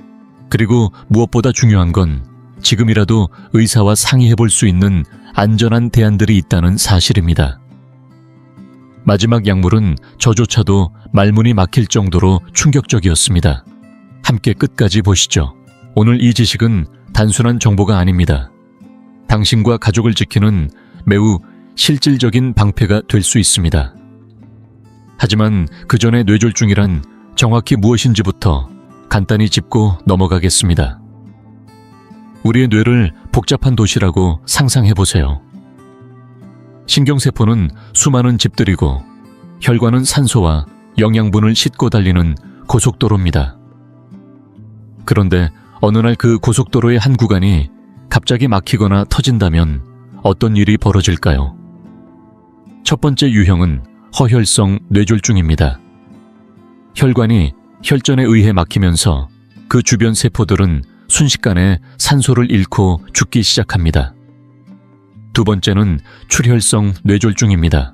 그리고 무엇보다 중요한 건 지금이라도 의사와 상의해볼 수 있는 안전한 대안들이 있다는 사실입니다. 마지막 약물은 저조차도 말문이 막힐 정도로 충격적이었습니다. 함께 끝까지 보시죠. 오늘 이 지식은 단순한 정보가 아닙니다. 당신과 가족을 지키는 매우 실질적인 방패가 될 수 있습니다. 하지만 그 전에 뇌졸중이란 정확히 무엇인지부터 간단히 짚고 넘어가겠습니다. 우리의 뇌를 복잡한 도시라고 상상해보세요. 신경세포는 수많은 집들이고 혈관은 산소와 영양분을 싣고 달리는 고속도로입니다. 그런데 어느 날 그 고속도로의 한 구간이 갑자기 막히거나 터진다면 어떤 일이 벌어질까요? 첫 번째 유형은 허혈성 뇌졸중입니다. 혈관이 혈전에 의해 막히면서 그 주변 세포들은 순식간에 산소를 잃고 죽기 시작합니다. 두 번째는 출혈성 뇌졸중입니다.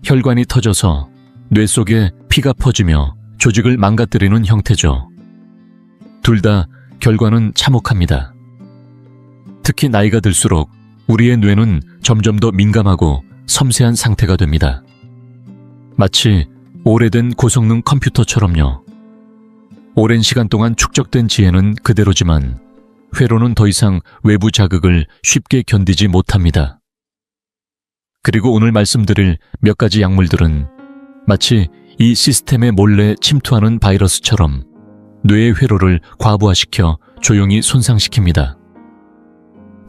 혈관이 터져서 뇌 속에 피가 퍼지며 조직을 망가뜨리는 형태죠. 둘 다 결과는 참혹합니다. 특히 나이가 들수록 우리의 뇌는 점점 더 민감하고 섬세한 상태가 됩니다. 마치 오래된 고성능 컴퓨터처럼요. 오랜 시간 동안 축적된 지혜는 그대로지만 회로는 더 이상 외부 자극을 쉽게 견디지 못합니다. 그리고 오늘 말씀드릴 몇 가지 약물들은 마치 이 시스템에 몰래 침투하는 바이러스처럼 뇌의 회로를 과부하시켜 조용히 손상시킵니다.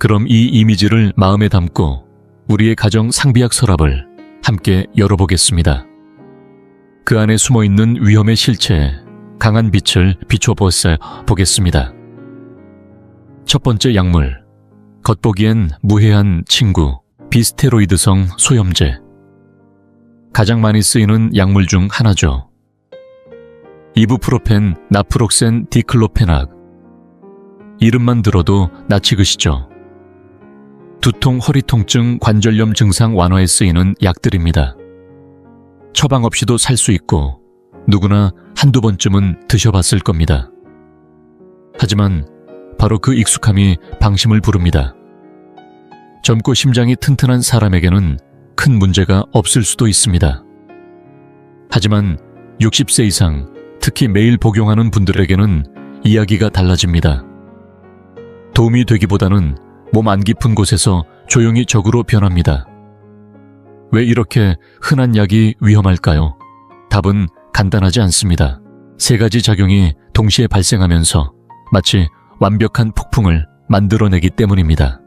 그럼 이 이미지를 마음에 담고 우리의 가정 상비약 서랍을 함께 열어보겠습니다. 그 안에 숨어있는 위험의 실체에 강한 빛을 비춰보겠습니다. 첫 번째 약물, 겉보기엔 무해한 친구, 비스테로이드성 소염제. 가장 많이 쓰이는 약물 중 하나죠. 이부프로펜, 나프록센, 디클로페낙. 이름만 들어도 낯익으시죠? 두통, 허리 통증, 관절염 증상 완화에 쓰이는 약들입니다. 처방 없이도 살 수 있고 누구나 한두 번쯤은 드셔봤을 겁니다. 하지만 바로 그 익숙함이 방심을 부릅니다. 젊고 심장이 튼튼한 사람에게는 큰 문제가 없을 수도 있습니다. 하지만 60세 이상, 특히 매일 복용하는 분들에게는 이야기가 달라집니다. 도움이 되기보다는 몸 안 깊은 곳에서 조용히 적으로 변합니다. 왜 이렇게 흔한 약이 위험할까요? 답은 간단하지 않습니다. 3가지 작용이 동시에 발생하면서 마치 완벽한 폭풍을 만들어내기 때문입니다.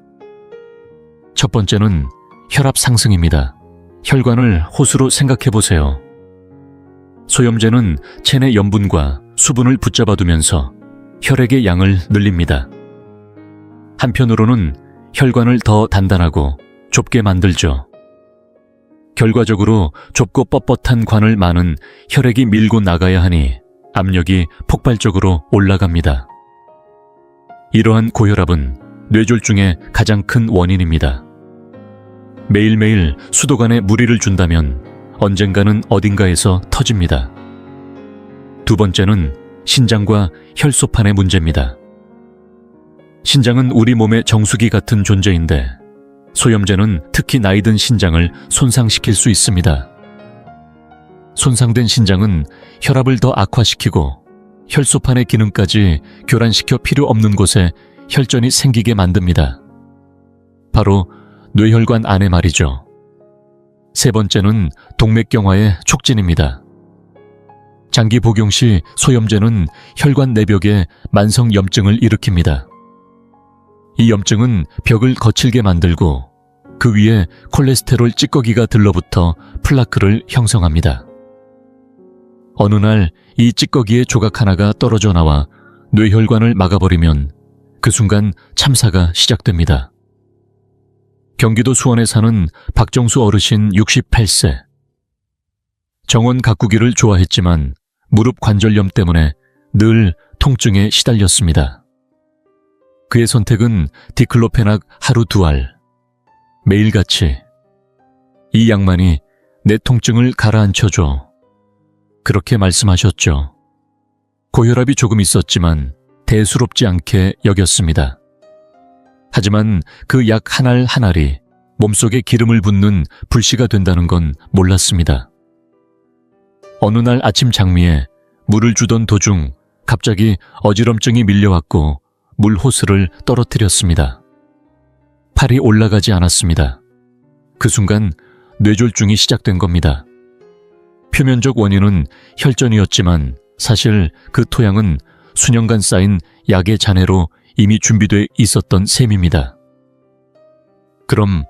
첫 번째는 혈압 상승입니다. 혈관을 호수로 생각해 보세요. 소염제는 체내 염분과 수분을 붙잡아두면서 혈액의 양을 늘립니다. 한편으로는 혈관을 더 단단하고 좁게 만들죠. 결과적으로 좁고 뻣뻣한 관을 마는 혈액이 밀고 나가야 하니 압력이 폭발적으로 올라갑니다. 이러한 고혈압은 뇌졸중의 가장 큰 원인입니다. 매일매일 수도관에 무리를 준다면 언젠가는 어딘가에서 터집니다. 두 번째는 신장과 혈소판의 문제입니다. 신장은 우리 몸의 정수기 같은 존재인데 소염제는 특히 나이든 신장을 손상시킬 수 있습니다. 손상된 신장은 혈압을 더 악화시키고 혈소판의 기능까지 교란시켜 필요 없는 곳에 혈전이 생기게 만듭니다. 바로 뇌혈관 안에 말이죠. 세 번째는 동맥경화의 촉진입니다. 장기 복용 시 소염제는 혈관 내벽에 만성 염증을 일으킵니다. 이 염증은 벽을 거칠게 만들고 그 위에 콜레스테롤 찌꺼기가 들러붙어 플라크를 형성합니다. 어느 날 이 찌꺼기의 조각 하나가 떨어져 나와 뇌혈관을 막아버리면 그 순간 참사가 시작됩니다. 경기도 수원에 사는 박정수 어르신 68세. 정원 가꾸기를 좋아했지만 무릎 관절염 때문에 늘 통증에 시달렸습니다. 그의 선택은 디클로페낙 하루 2알. 매일같이 이 약만이 내 통증을 가라앉혀줘. 그렇게 말씀하셨죠. 고혈압이 조금 있었지만 대수롭지 않게 여겼습니다. 하지만 그 약 한 알 한 알이 몸속에 기름을 붓는 불씨가 된다는 건 몰랐습니다. 어느 날 아침 장미에 물을 주던 도중 갑자기 어지럼증이 밀려왔고 물 호스를 떨어뜨렸습니다. 팔이 올라가지 않았습니다. 그 순간 뇌졸중이 시작된 겁니다. 표면적 원인은 혈전이었지만 사실 그 토양은 수년간 쌓인 약의 잔해로 이미 준비돼 있었던 셈입니다. 그럼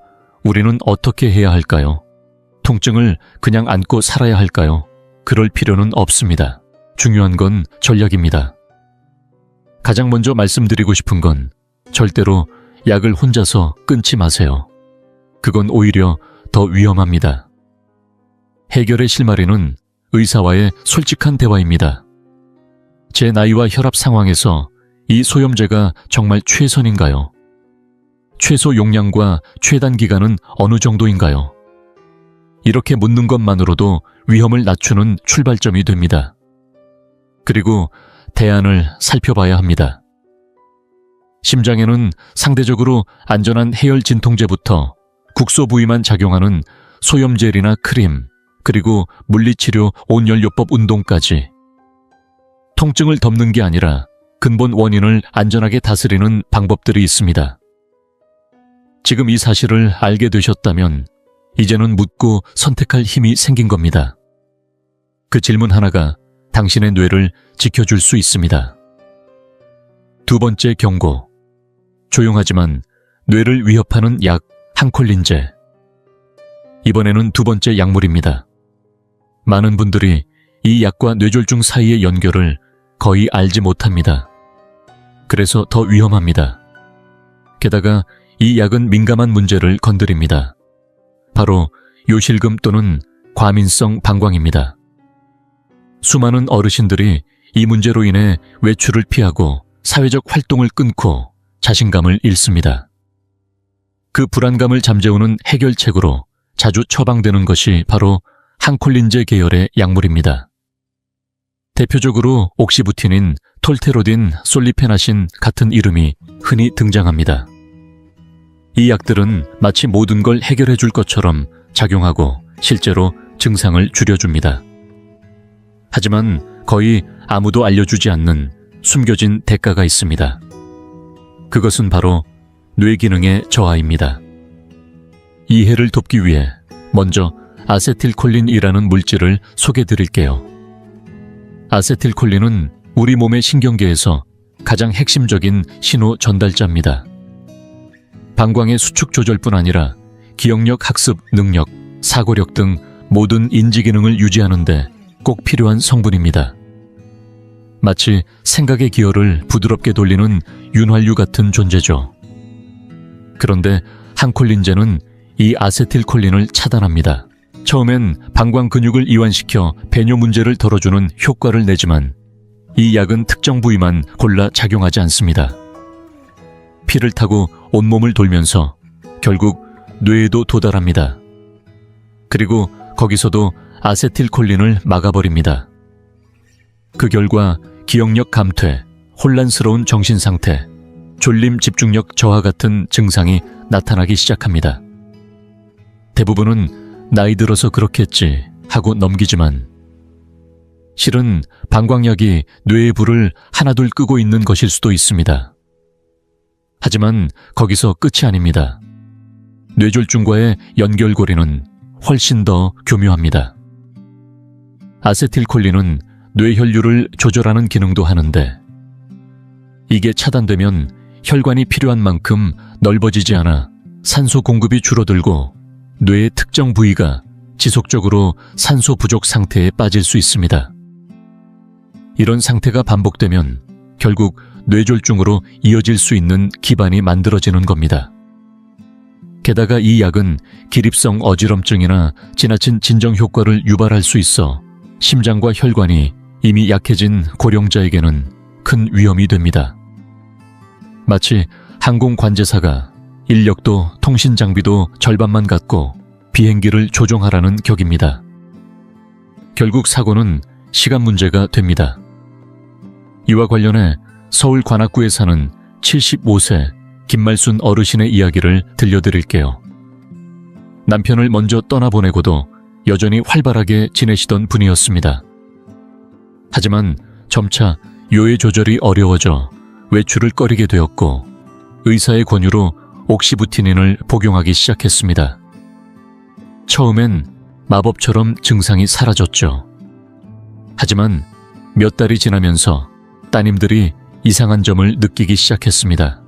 우리는 어떻게 해야 할까요? 통증을 그냥 안고 살아야 할까요? 그럴 필요는 없습니다. 중요한 건 전략입니다. 가장 먼저 말씀드리고 싶은 건 절대로 약을 혼자서 끊지 마세요. 그건 오히려 더 위험합니다. 해결의 실마리는 의사와의 솔직한 대화입니다. 제 나이와 혈압 상황에서 이 소염제가 정말 최선인가요? 최소 용량과 최단 기간은 어느 정도인가요? 이렇게 묻는 것만으로도 위험을 낮추는 출발점이 됩니다. 그리고 대안을 살펴봐야 합니다. 심장에는 상대적으로 안전한 해열 진통제부터 국소 부위만 작용하는 소염젤이나 크림, 그리고 물리치료 온연료법 운동까지 통증을 덮는 게 아니라 근본 원인을 안전하게 다스리는 방법들이 있습니다. 지금 이 사실을 알게 되셨다면 이제는 묻고 선택할 힘이 생긴 겁니다. 그 질문 하나가 당신의 뇌를 지켜줄 수 있습니다. 두 번째 경고. 조용하지만 뇌를 위협하는 약 항콜린제. 이번에는 두 번째 약물입니다. 많은 분들이 이 약과 뇌졸중 사이의 연결을 거의 알지 못합니다. 그래서 더 위험합니다. 게다가 이 약은 민감한 문제를 건드립니다. 바로 요실금 또는 과민성 방광입니다. 수많은 어르신들이 이 문제로 인해 외출을 피하고 사회적 활동을 끊고 자신감을 잃습니다. 그 불안감을 잠재우는 해결책으로 자주 처방되는 것이 바로 항콜린제 계열의 약물입니다. 대표적으로 옥시부틴인, 톨테로딘, 솔리페나신 같은 이름이 흔히 등장합니다. 이 약들은 마치 모든 걸 해결해 줄 것처럼 작용하고 실제로 증상을 줄여줍니다. 하지만 거의 아무도 알려주지 않는 숨겨진 대가가 있습니다. 그것은 바로 뇌 기능의 저하입니다. 이해를 돕기 위해 먼저 아세틸콜린이라는 물질을 소개드릴게요. 아세틸콜린은 우리 몸의 신경계에서 가장 핵심적인 신호 전달자입니다. 방광의 수축 조절뿐 아니라 기억력 학습 능력, 사고력 등 모든 인지 기능을 유지하는 데 꼭 필요한 성분입니다. 마치 생각의 기혈을 부드럽게 돌리는 윤활유 같은 존재죠. 그런데 항콜린제는 이 아세틸콜린을 차단합니다. 처음엔 방광 근육을 이완시켜 배뇨 문제를 덜어주는 효과를 내지만 이 약은 특정 부위만 골라 작용하지 않습니다. 피를 타고 온몸을 돌면서 결국 뇌에도 도달합니다. 그리고 거기서도 아세틸콜린을 막아버립니다. 그 결과 기억력 감퇴, 혼란스러운 정신상태, 졸림 집중력 저하 같은 증상이 나타나기 시작합니다. 대부분은 나이 들어서 그렇겠지 하고 넘기지만 실은 방광약이 뇌의 불을 하나둘 끄고 있는 것일 수도 있습니다. 하지만 거기서 끝이 아닙니다. 뇌졸중과의 연결고리는 훨씬 더 교묘합니다. 아세틸콜린은 뇌혈류를 조절하는 기능도 하는데 이게 차단되면 혈관이 필요한 만큼 넓어지지 않아 산소 공급이 줄어들고 뇌의 특정 부위가 지속적으로 산소 부족 상태에 빠질 수 있습니다. 이런 상태가 반복되면 결국 뇌졸중으로 이어질 수 있는 기반이 만들어지는 겁니다. 게다가 이 약은 기립성 어지럼증이나 지나친 진정 효과를 유발할 수 있어 심장과 혈관이 이미 약해진 고령자에게는 큰 위험이 됩니다. 마치 항공관제사가 인력도 통신 장비도 절반만 갖고 비행기를 조종하라는 격입니다. 결국 사고는 시간 문제가 됩니다. 이와 관련해 서울 관악구에 사는 75세 김말순 어르신의 이야기를 들려드릴게요. 남편을 먼저 떠나보내고도 여전히 활발하게 지내시던 분이었습니다. 하지만 점차 요해 조절이 어려워져 외출을 꺼리게 되었고 의사의 권유로 옥시부티닌을 복용하기 시작했습니다. 처음엔 마법처럼 증상이 사라졌죠. 하지만 몇 달이 지나면서 따님들이 이상한 점을 느끼기 시작했습니다.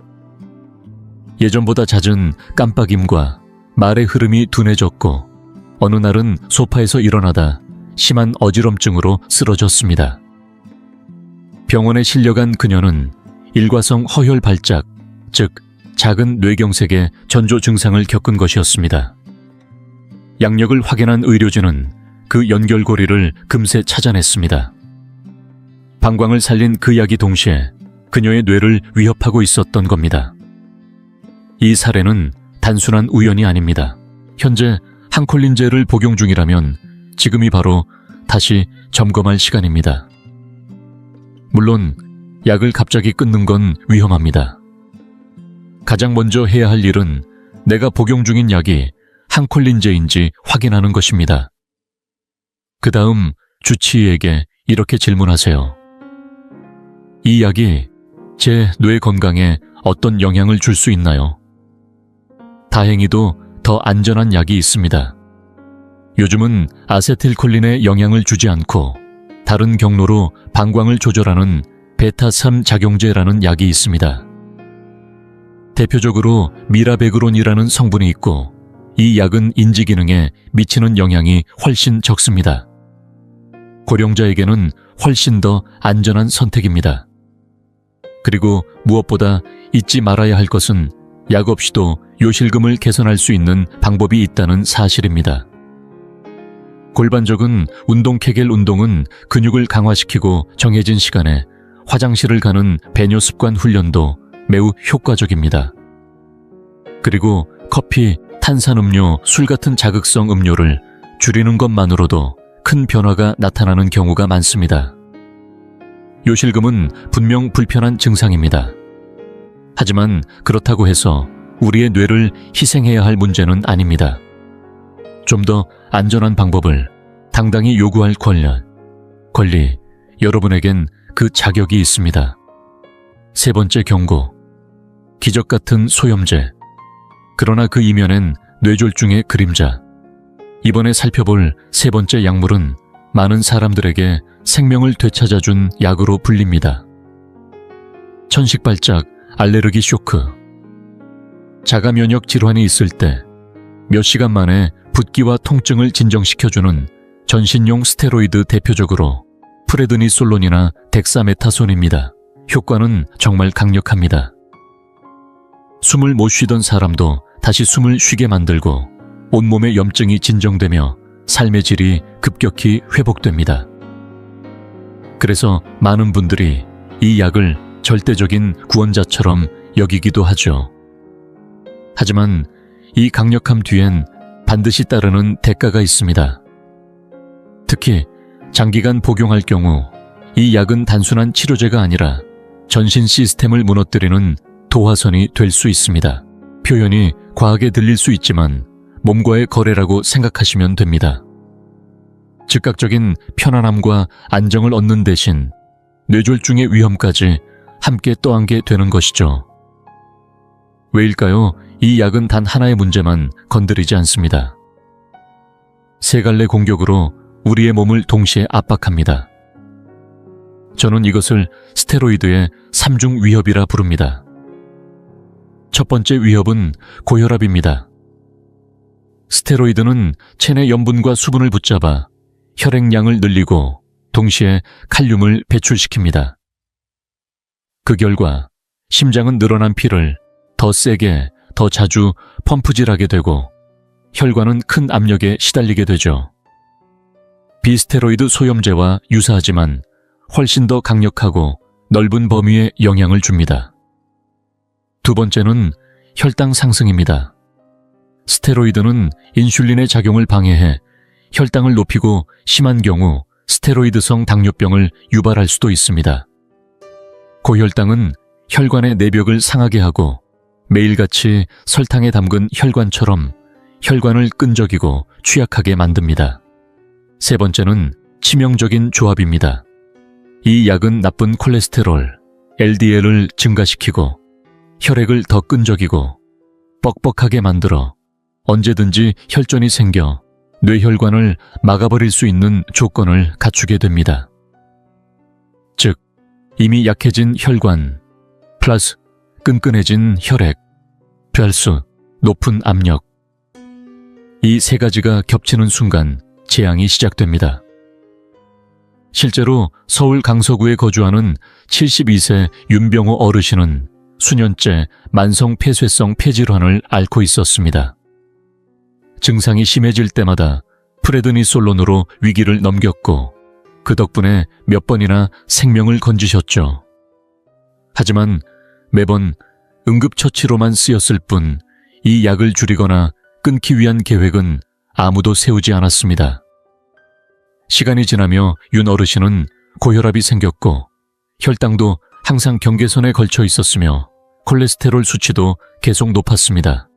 예전보다 잦은 깜빡임과 말의 흐름이 둔해졌고 어느 날은 소파에서 일어나다 심한 어지럼증으로 쓰러졌습니다. 병원에 실려간 그녀는 일과성 허혈 발작, 즉 작은 뇌경색의 전조 증상을 겪은 것이었습니다. 양력을 확인한 의료진은 그 연결고리를 금세 찾아냈습니다. 방광을 살린 그 약이 동시에 그녀의 뇌를 위협하고 있었던 겁니다. 이 사례는 단순한 우연이 아닙니다. 현재 항콜린제를 복용 중이라면 지금이 바로 다시 점검할 시간입니다. 물론 약을 갑자기 끊는 건 위험합니다. 가장 먼저 해야 할 일은 내가 복용 중인 약이 항콜린제인지 확인하는 것입니다. 그 다음 주치의에게 이렇게 질문하세요. 이 약이 제 뇌 건강에 어떤 영향을 줄 수 있나요? 다행히도 더 안전한 약이 있습니다. 요즘은 아세틸콜린에 영향을 주지 않고 다른 경로로 방광을 조절하는 베타3 작용제라는 약이 있습니다. 대표적으로 미라베그론이라는 성분이 있고 이 약은 인지 기능에 미치는 영향이 훨씬 적습니다. 고령자에게는 훨씬 더 안전한 선택입니다. 그리고 무엇보다 잊지 말아야 할 것은 약 없이도 요실금을 개선할 수 있는 방법이 있다는 사실입니다. 골반적인 운동 케겔 운동은 근육을 강화시키고 정해진 시간에 화장실을 가는 배뇨 습관 훈련도 매우 효과적입니다. 그리고 커피, 탄산음료, 술 같은 자극성 음료를 줄이는 것만으로도 큰 변화가 나타나는 경우가 많습니다. 요실금은 분명 불편한 증상입니다. 하지만 그렇다고 해서 우리의 뇌를 희생해야 할 문제는 아닙니다. 좀 더 안전한 방법을 당당히 요구할 권리, 여러분에겐 그 자격이 있습니다. 세 번째 경고, 기적 같은 소염제. 그러나 그 이면엔 뇌졸중의 그림자. 이번에 살펴볼 세 번째 약물은 많은 사람들에게 생명을 되찾아준 약으로 불립니다. 천식발작, 알레르기 쇼크. 자가 면역 질환이 있을 때 몇 시간 만에 붓기와 통증을 진정시켜주는 전신용 스테로이드 대표적으로 프레드니솔론이나 덱사메타손입니다. 효과는 정말 강력합니다. 숨을 못 쉬던 사람도 다시 숨을 쉬게 만들고 온몸의 염증이 진정되며 삶의 질이 급격히 회복됩니다. 그래서 많은 분들이 이 약을 절대적인 구원자처럼 여기기도 하죠. 하지만 이 강력함 뒤엔 반드시 따르는 대가가 있습니다. 특히 장기간 복용할 경우 이 약은 단순한 치료제가 아니라 전신 시스템을 무너뜨리는 도화선이 될 수 있습니다. 표현이 과하게 들릴 수 있지만 몸과의 거래라고 생각하시면 됩니다. 즉각적인 편안함과 안정을 얻는 대신 뇌졸중의 위험까지 함께 떠안게 되는 것이죠. 왜일까요? 이 약은 단 하나의 문제만 건드리지 않습니다. 세 갈래 공격으로 우리의 몸을 동시에 압박합니다. 저는 이것을 스테로이드의 3중 위협이라 부릅니다. 첫 번째 위협은 고혈압입니다. 스테로이드는 체내 염분과 수분을 붙잡아 혈액량을 늘리고 동시에 칼륨을 배출시킵니다. 그 결과 심장은 늘어난 피를 더 세게, 더 자주 펌프질하게 되고 혈관은 큰 압력에 시달리게 되죠. 비스테로이드 소염제와 유사하지만 훨씬 더 강력하고 넓은 범위에 영향을 줍니다. 두 번째는 혈당 상승입니다. 스테로이드는 인슐린의 작용을 방해해 혈당을 높이고 심한 경우 스테로이드성 당뇨병을 유발할 수도 있습니다. 고혈당은 혈관의 내벽을 상하게 하고 매일같이 설탕에 담근 혈관처럼 혈관을 끈적이고 취약하게 만듭니다. 세 번째는 치명적인 조합입니다. 이 약은 나쁜 콜레스테롤, LDL을 증가시키고 혈액을 더 끈적이고 뻑뻑하게 만들어 언제든지 혈전이 생겨 뇌혈관을 막아버릴 수 있는 조건을 갖추게 됩니다. 즉, 이미 약해진 혈관, 플러스 끈끈해진 혈액, 플러스 높은 압력. 이 세 가지가 겹치는 순간 재앙이 시작됩니다. 실제로 서울 강서구에 거주하는 72세 윤병호 어르신은 수년째 만성 폐쇄성 폐질환을 앓고 있었습니다. 증상이 심해질 때마다 프레드니솔론으로 위기를 넘겼고 그 덕분에 몇 번이나 생명을 건지셨죠. 하지만 매번 응급처치로만 쓰였을 뿐 이 약을 줄이거나 끊기 위한 계획은 아무도 세우지 않았습니다. 시간이 지나며 윤 어르신은 고혈압이 생겼고 혈당도 항상 경계선에 걸쳐 있었으며 콜레스테롤 수치도 계속 높았습니다.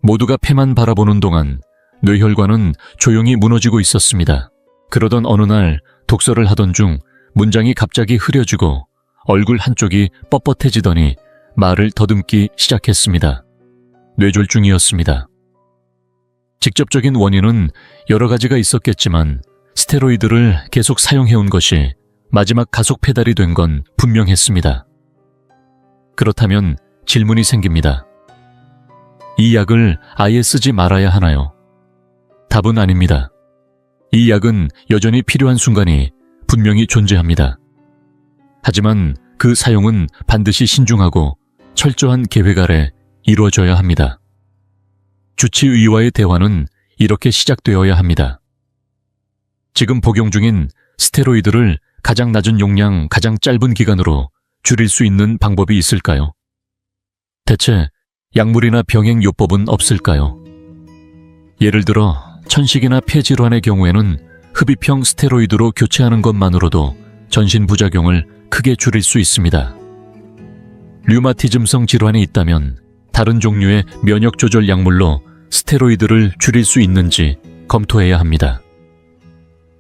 모두가 폐만 바라보는 동안 뇌혈관은 조용히 무너지고 있었습니다. 그러던 어느 날 독서를 하던 중 문장이 갑자기 흐려지고 얼굴 한쪽이 뻣뻣해지더니 말을 더듬기 시작했습니다. 뇌졸중이었습니다. 직접적인 원인은 여러 가지가 있었겠지만 스테로이드를 계속 사용해온 것이 마지막 가속 페달이 된 건 분명했습니다. 그렇다면 질문이 생깁니다. 이 약을 아예 쓰지 말아야 하나요? 답은 아닙니다. 이 약은 여전히 필요한 순간이 분명히 존재합니다. 하지만 그 사용은 반드시 신중하고 철저한 계획 아래 이루어져야 합니다. 주치의와의 대화는 이렇게 시작되어야 합니다. 지금 복용 중인 스테로이드를 가장 낮은 용량, 가장 짧은 기간으로 줄일 수 있는 방법이 있을까요? 대체 약물이나 병행요법은 없을까요? 예를 들어 천식이나 폐질환의 경우에는 흡입형 스테로이드로 교체하는 것만으로도 전신 부작용을 크게 줄일 수 있습니다. 류마티즘성 질환이 있다면 다른 종류의 면역 조절 약물로 스테로이드를 줄일 수 있는지 검토해야 합니다.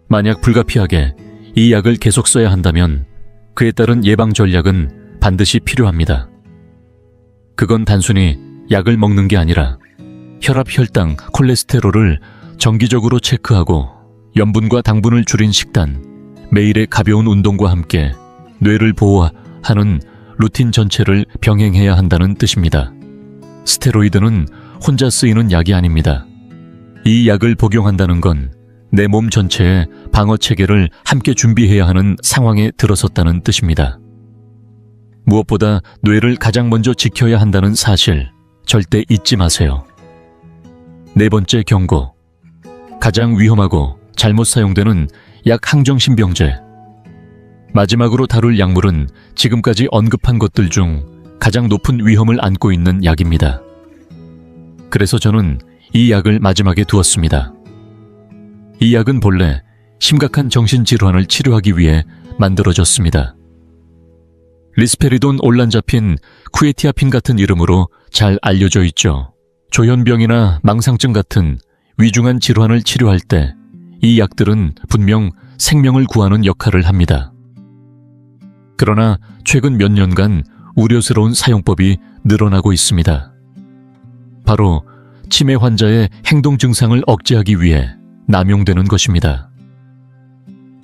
만약 불가피하게 이 약을 계속 써야 한다면 그에 따른 예방 전략은 반드시 필요합니다. 그건 단순히 약을 먹는 게 아니라 혈압, 혈당, 콜레스테롤을 정기적으로 체크하고 염분과 당분을 줄인 식단, 매일의 가벼운 운동과 함께 뇌를 보호하는 루틴 전체를 병행해야 한다는 뜻입니다. 스테로이드는 혼자 쓰이는 약이 아닙니다. 이 약을 복용한다는 건 내 몸 전체의 방어 체계를 함께 준비해야 하는 상황에 들어섰다는 뜻입니다. 무엇보다 뇌를 가장 먼저 지켜야 한다는 사실 절대 잊지 마세요. 네 번째 경고. 가장 위험하고 잘못 사용되는 약 항정신병제. 마지막으로 다룰 약물은 지금까지 언급한 것들 중 가장 높은 위험을 안고 있는 약입니다. 그래서 저는 이 약을 마지막에 두었습니다. 이 약은 본래 심각한 정신질환을 치료하기 위해 만들어졌습니다. 리스페리돈 올란자핀, 쿠에티아핀 같은 이름으로 잘 알려져 있죠. 조현병이나 망상증 같은 위중한 질환을 치료할 때 이 약들은 분명 생명을 구하는 역할을 합니다. 그러나 최근 몇 년간 우려스러운 사용법이 늘어나고 있습니다. 바로 치매 환자의 행동 증상을 억제하기 위해 남용되는 것입니다.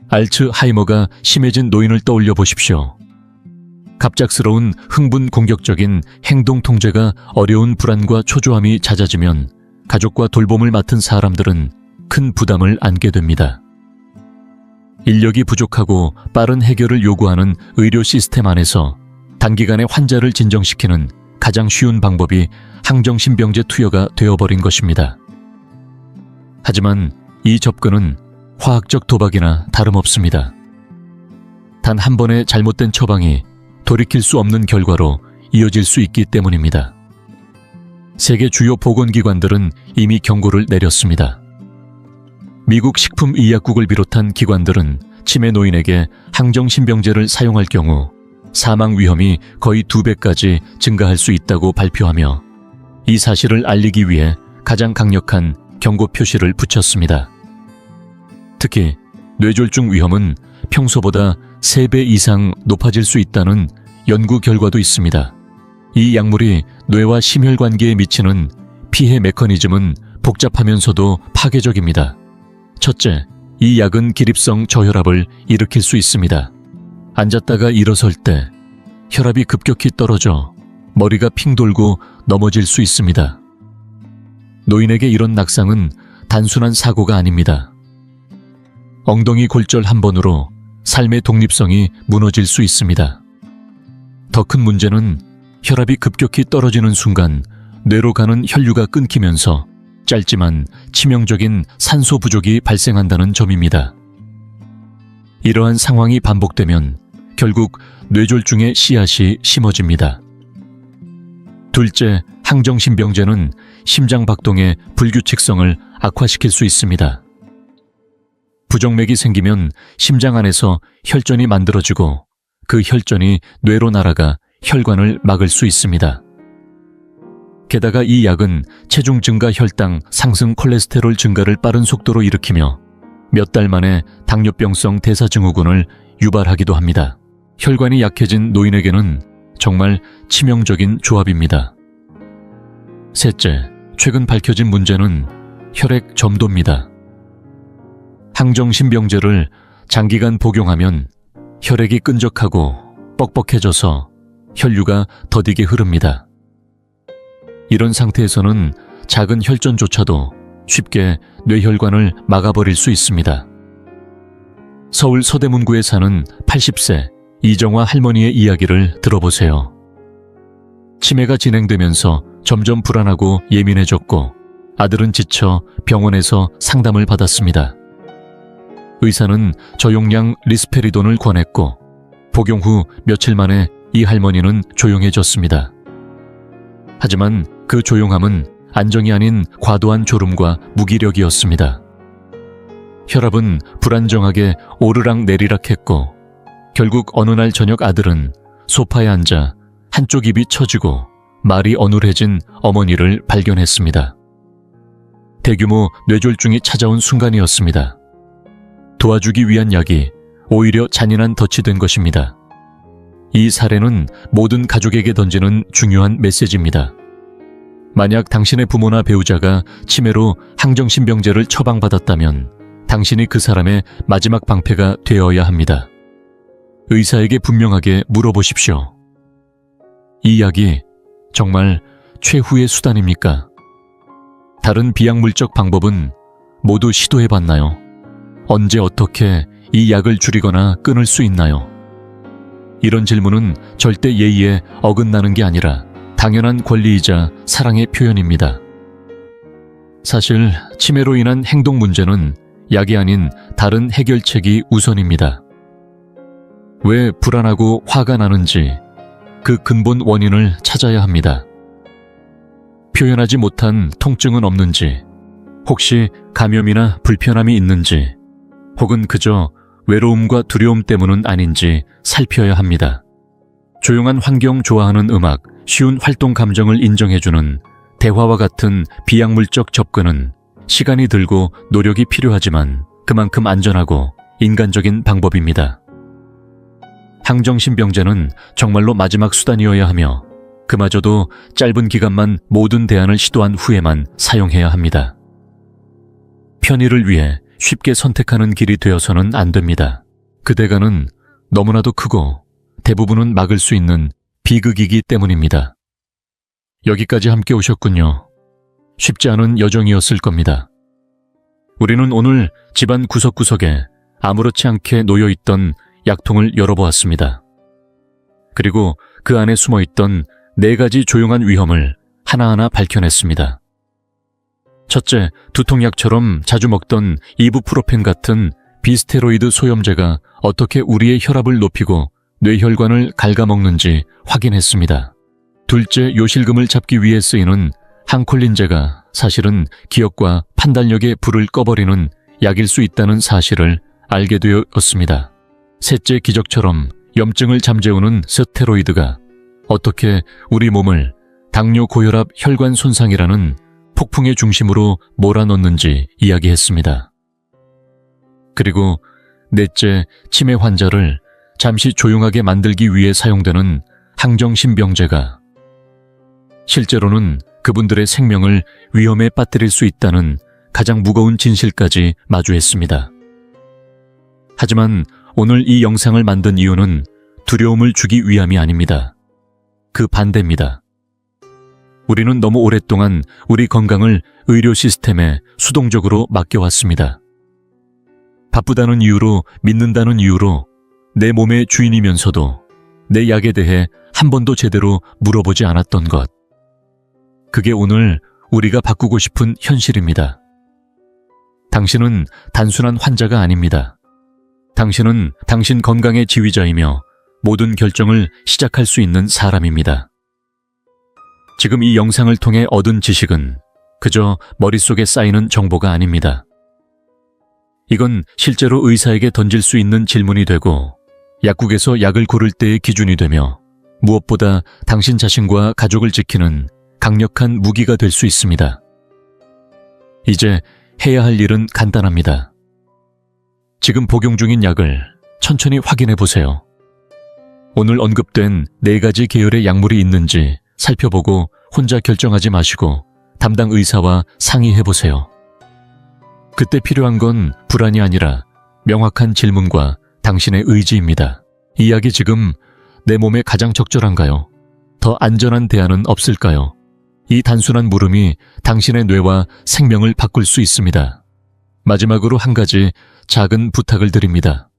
알츠하이머가 심해진 노인을 떠올려 보십시오. 갑작스러운 흥분 공격적인 행동 통제가 어려운 불안과 초조함이 잦아지면 가족과 돌봄을 맡은 사람들은 큰 부담을 안게 됩니다. 인력이 부족하고 빠른 해결을 요구하는 의료 시스템 안에서 단기간에 환자를 진정시키는 가장 쉬운 방법이 항정신병제 투여가 되어버린 것입니다. 하지만 이 접근은 화학적 도박이나 다름없습니다. 단 한 번의 잘못된 처방이 돌이킬 수 없는 결과로 이어질 수 있기 때문입니다. 세계 주요 보건기관들은 이미 경고를 내렸습니다. 미국 식품의약국을 비롯한 기관들은 치매 노인에게 항정신병제를 사용할 경우 사망 위험이 거의 2배까지 증가할 수 있다고 발표하며 이 사실을 알리기 위해 가장 강력한 경고 표시를 붙였습니다. 특히 뇌졸중 위험은 평소보다 3배 이상 높아질 수 있다는 연구 결과도 있습니다. 이 약물이 뇌와 심혈관계에 미치는 피해 메커니즘은 복잡하면서도 파괴적입니다. 첫째, 이 약은 기립성 저혈압을 일으킬 수 있습니다. 앉았다가 일어설 때 혈압이 급격히 떨어져 머리가 핑 돌고 넘어질 수 있습니다. 노인에게 이런 낙상은 단순한 사고가 아닙니다. 엉덩이 골절 한 번으로 삶의 독립성이 무너질 수 있습니다. 더 큰 문제는 혈압이 급격히 떨어지는 순간 뇌로 가는 혈류가 끊기면서 짧지만 치명적인 산소 부족이 발생한다는 점입니다. 이러한 상황이 반복되면 결국 뇌졸중의 씨앗이 심어집니다. 둘째, 항정신병제는 심장 박동의 불규칙성을 악화시킬 수 있습니다. 부정맥이 생기면 심장 안에서 혈전이 만들어지고 그 혈전이 뇌로 날아가 혈관을 막을 수 있습니다. 게다가 이 약은 체중 증가 혈당 상승 콜레스테롤 증가를 빠른 속도로 일으키며 몇 달 만에 당뇨병성 대사증후군을 유발하기도 합니다. 혈관이 약해진 노인에게는 정말 치명적인 조합입니다. 셋째, 최근 밝혀진 문제는 혈액 점도입니다. 항정신병제를 장기간 복용하면 혈액이 끈적하고 뻑뻑해져서 혈류가 더디게 흐릅니다. 이런 상태에서는 작은 혈전조차도 쉽게 뇌혈관을 막아버릴 수 있습니다. 서울 서대문구에 사는 80세 이정화 할머니의 이야기를 들어보세요. 치매가 진행되면서 점점 불안하고 예민해졌고 아들은 지쳐 병원에서 상담을 받았습니다. 의사는 저용량 리스페리돈을 권했고 복용 후 며칠 만에 이 할머니는 조용해졌습니다. 하지만 그 조용함은 안정이 아닌 과도한 졸음과 무기력이었습니다. 혈압은 불안정하게 오르락 내리락 했고 결국 어느 날 저녁 아들은 소파에 앉아 한쪽 입이 처지고 말이 어눌해진 어머니를 발견했습니다. 대규모 뇌졸중이 찾아온 순간이었습니다. 도와주기 위한 약이 오히려 잔인한 덫이 된 것입니다. 이 사례는 모든 가족에게 던지는 중요한 메시지입니다. 만약 당신의 부모나 배우자가 치매로 항정신병제를 처방받았다면 당신이 그 사람의 마지막 방패가 되어야 합니다. 의사에게 분명하게 물어보십시오. 이 약이 정말 최후의 수단입니까? 다른 비약물적 방법은 모두 시도해봤나요? 언제 어떻게 이 약을 줄이거나 끊을 수 있나요? 이런 질문은 절대 예의에 어긋나는 게 아니라 당연한 권리이자 사랑의 표현입니다. 사실 치매로 인한 행동 문제는 약이 아닌 다른 해결책이 우선입니다. 왜 불안하고 화가 나는지 그 근본 원인을 찾아야 합니다. 표현하지 못한 통증은 없는지, 혹시 감염이나 불편함이 있는지, 혹은 그저 외로움과 두려움 때문은 아닌지 살펴야 합니다. 조용한 환경 좋아하는 음악, 쉬운 활동 감정을 인정해주는 대화와 같은 비약물적 접근은 시간이 들고 노력이 필요하지만 그만큼 안전하고 인간적인 방법입니다. 항정신병제는 정말로 마지막 수단이어야 하며 그마저도 짧은 기간만 모든 대안을 시도한 후에만 사용해야 합니다. 편의를 위해 쉽게 선택하는 길이 되어서는 안 됩니다. 그 대가는 너무나도 크고 대부분은 막을 수 있는 비극이기 때문입니다. 여기까지 함께 오셨군요. 쉽지 않은 여정이었을 겁니다. 우리는 오늘 집안 구석구석에 아무렇지 않게 놓여있던 약통을 열어보았습니다. 그리고 그 안에 숨어있던 4가지 조용한 위험을 하나하나 밝혀냈습니다. 첫째, 두통약처럼 자주 먹던 이부프로펜 같은 비스테로이드 소염제가 어떻게 우리의 혈압을 높이고 뇌혈관을 갉아먹는지 확인했습니다. 둘째, 요실금을 잡기 위해 쓰이는 항콜린제가 사실은 기억과 판단력의 불을 꺼버리는 약일 수 있다는 사실을 알게 되었습니다. 셋째, 기적처럼 염증을 잠재우는 스테로이드가 어떻게 우리 몸을 당뇨, 고혈압, 혈관 손상이라는 폭풍의 중심으로 몰아넣는지 이야기했습니다. 그리고 넷째, 치매 환자를 잠시 조용하게 만들기 위해 사용되는 항정신병제가 실제로는 그분들의 생명을 위험에 빠뜨릴 수 있다는 가장 무거운 진실까지 마주했습니다. 하지만 오늘 이 영상을 만든 이유는 두려움을 주기 위함이 아닙니다. 그 반대입니다. 우리는 너무 오랫동안 우리 건강을 의료 시스템에 수동적으로 맡겨왔습니다. 바쁘다는 이유로, 믿는다는 이유로 내 몸의 주인이면서도 내 약에 대해 한 번도 제대로 물어보지 않았던 것. 그게 오늘 우리가 바꾸고 싶은 현실입니다. 당신은 단순한 환자가 아닙니다. 당신은 당신 건강의 지휘자이며 모든 결정을 시작할 수 있는 사람입니다. 지금 이 영상을 통해 얻은 지식은 그저 머릿속에 쌓이는 정보가 아닙니다. 이건 실제로 의사에게 던질 수 있는 질문이 되고 약국에서 약을 고를 때의 기준이 되며 무엇보다 당신 자신과 가족을 지키는 강력한 무기가 될 수 있습니다. 이제 해야 할 일은 간단합니다. 지금 복용 중인 약을 천천히 확인해 보세요. 오늘 언급된 4가지 계열의 약물이 있는지 살펴보고 혼자 결정하지 마시고 담당 의사와 상의해 보세요. 그때 필요한 건 불안이 아니라 명확한 질문과 당신의 의지입니다. 이 약이 지금 내 몸에 가장 적절한가요? 더 안전한 대안은 없을까요? 이 단순한 물음이 당신의 뇌와 생명을 바꿀 수 있습니다. 마지막으로 한 가지 작은 부탁을 드립니다.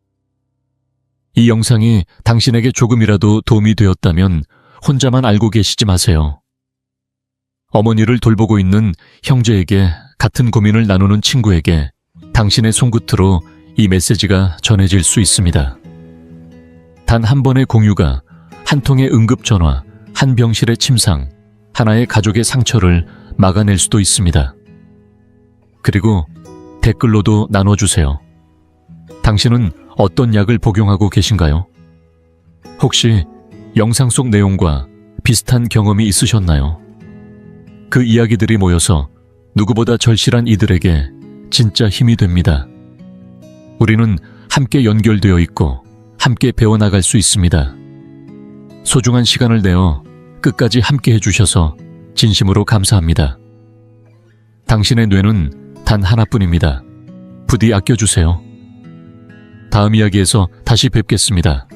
이 영상이 당신에게 조금이라도 도움이 되었다면 혼자만 알고 계시지 마세요. 어머니를 돌보고 있는 형제에게, 같은 고민을 나누는 친구에게 당신의 손끝으로 이 메시지가 전해질 수 있습니다. 단 한 번의 공유가 한 통의 응급전화, 한 병실의 침상, 하나의 가족의 상처를 막아낼 수도 있습니다. 그리고 댓글로도 나눠주세요. 당신은 어떤 약을 복용하고 계신가요? 혹시 영상 속 내용과 비슷한 경험이 있으셨나요? 그 이야기들이 모여서 누구보다 절실한 이들에게 진짜 힘이 됩니다. 우리는 함께 연결되어 있고 함께 배워나갈 수 있습니다. 소중한 시간을 내어 끝까지 함께 해주셔서 진심으로 감사합니다. 당신의 뇌는 단 하나뿐입니다. 부디 아껴주세요. 다음 이야기에서 다시 뵙겠습니다.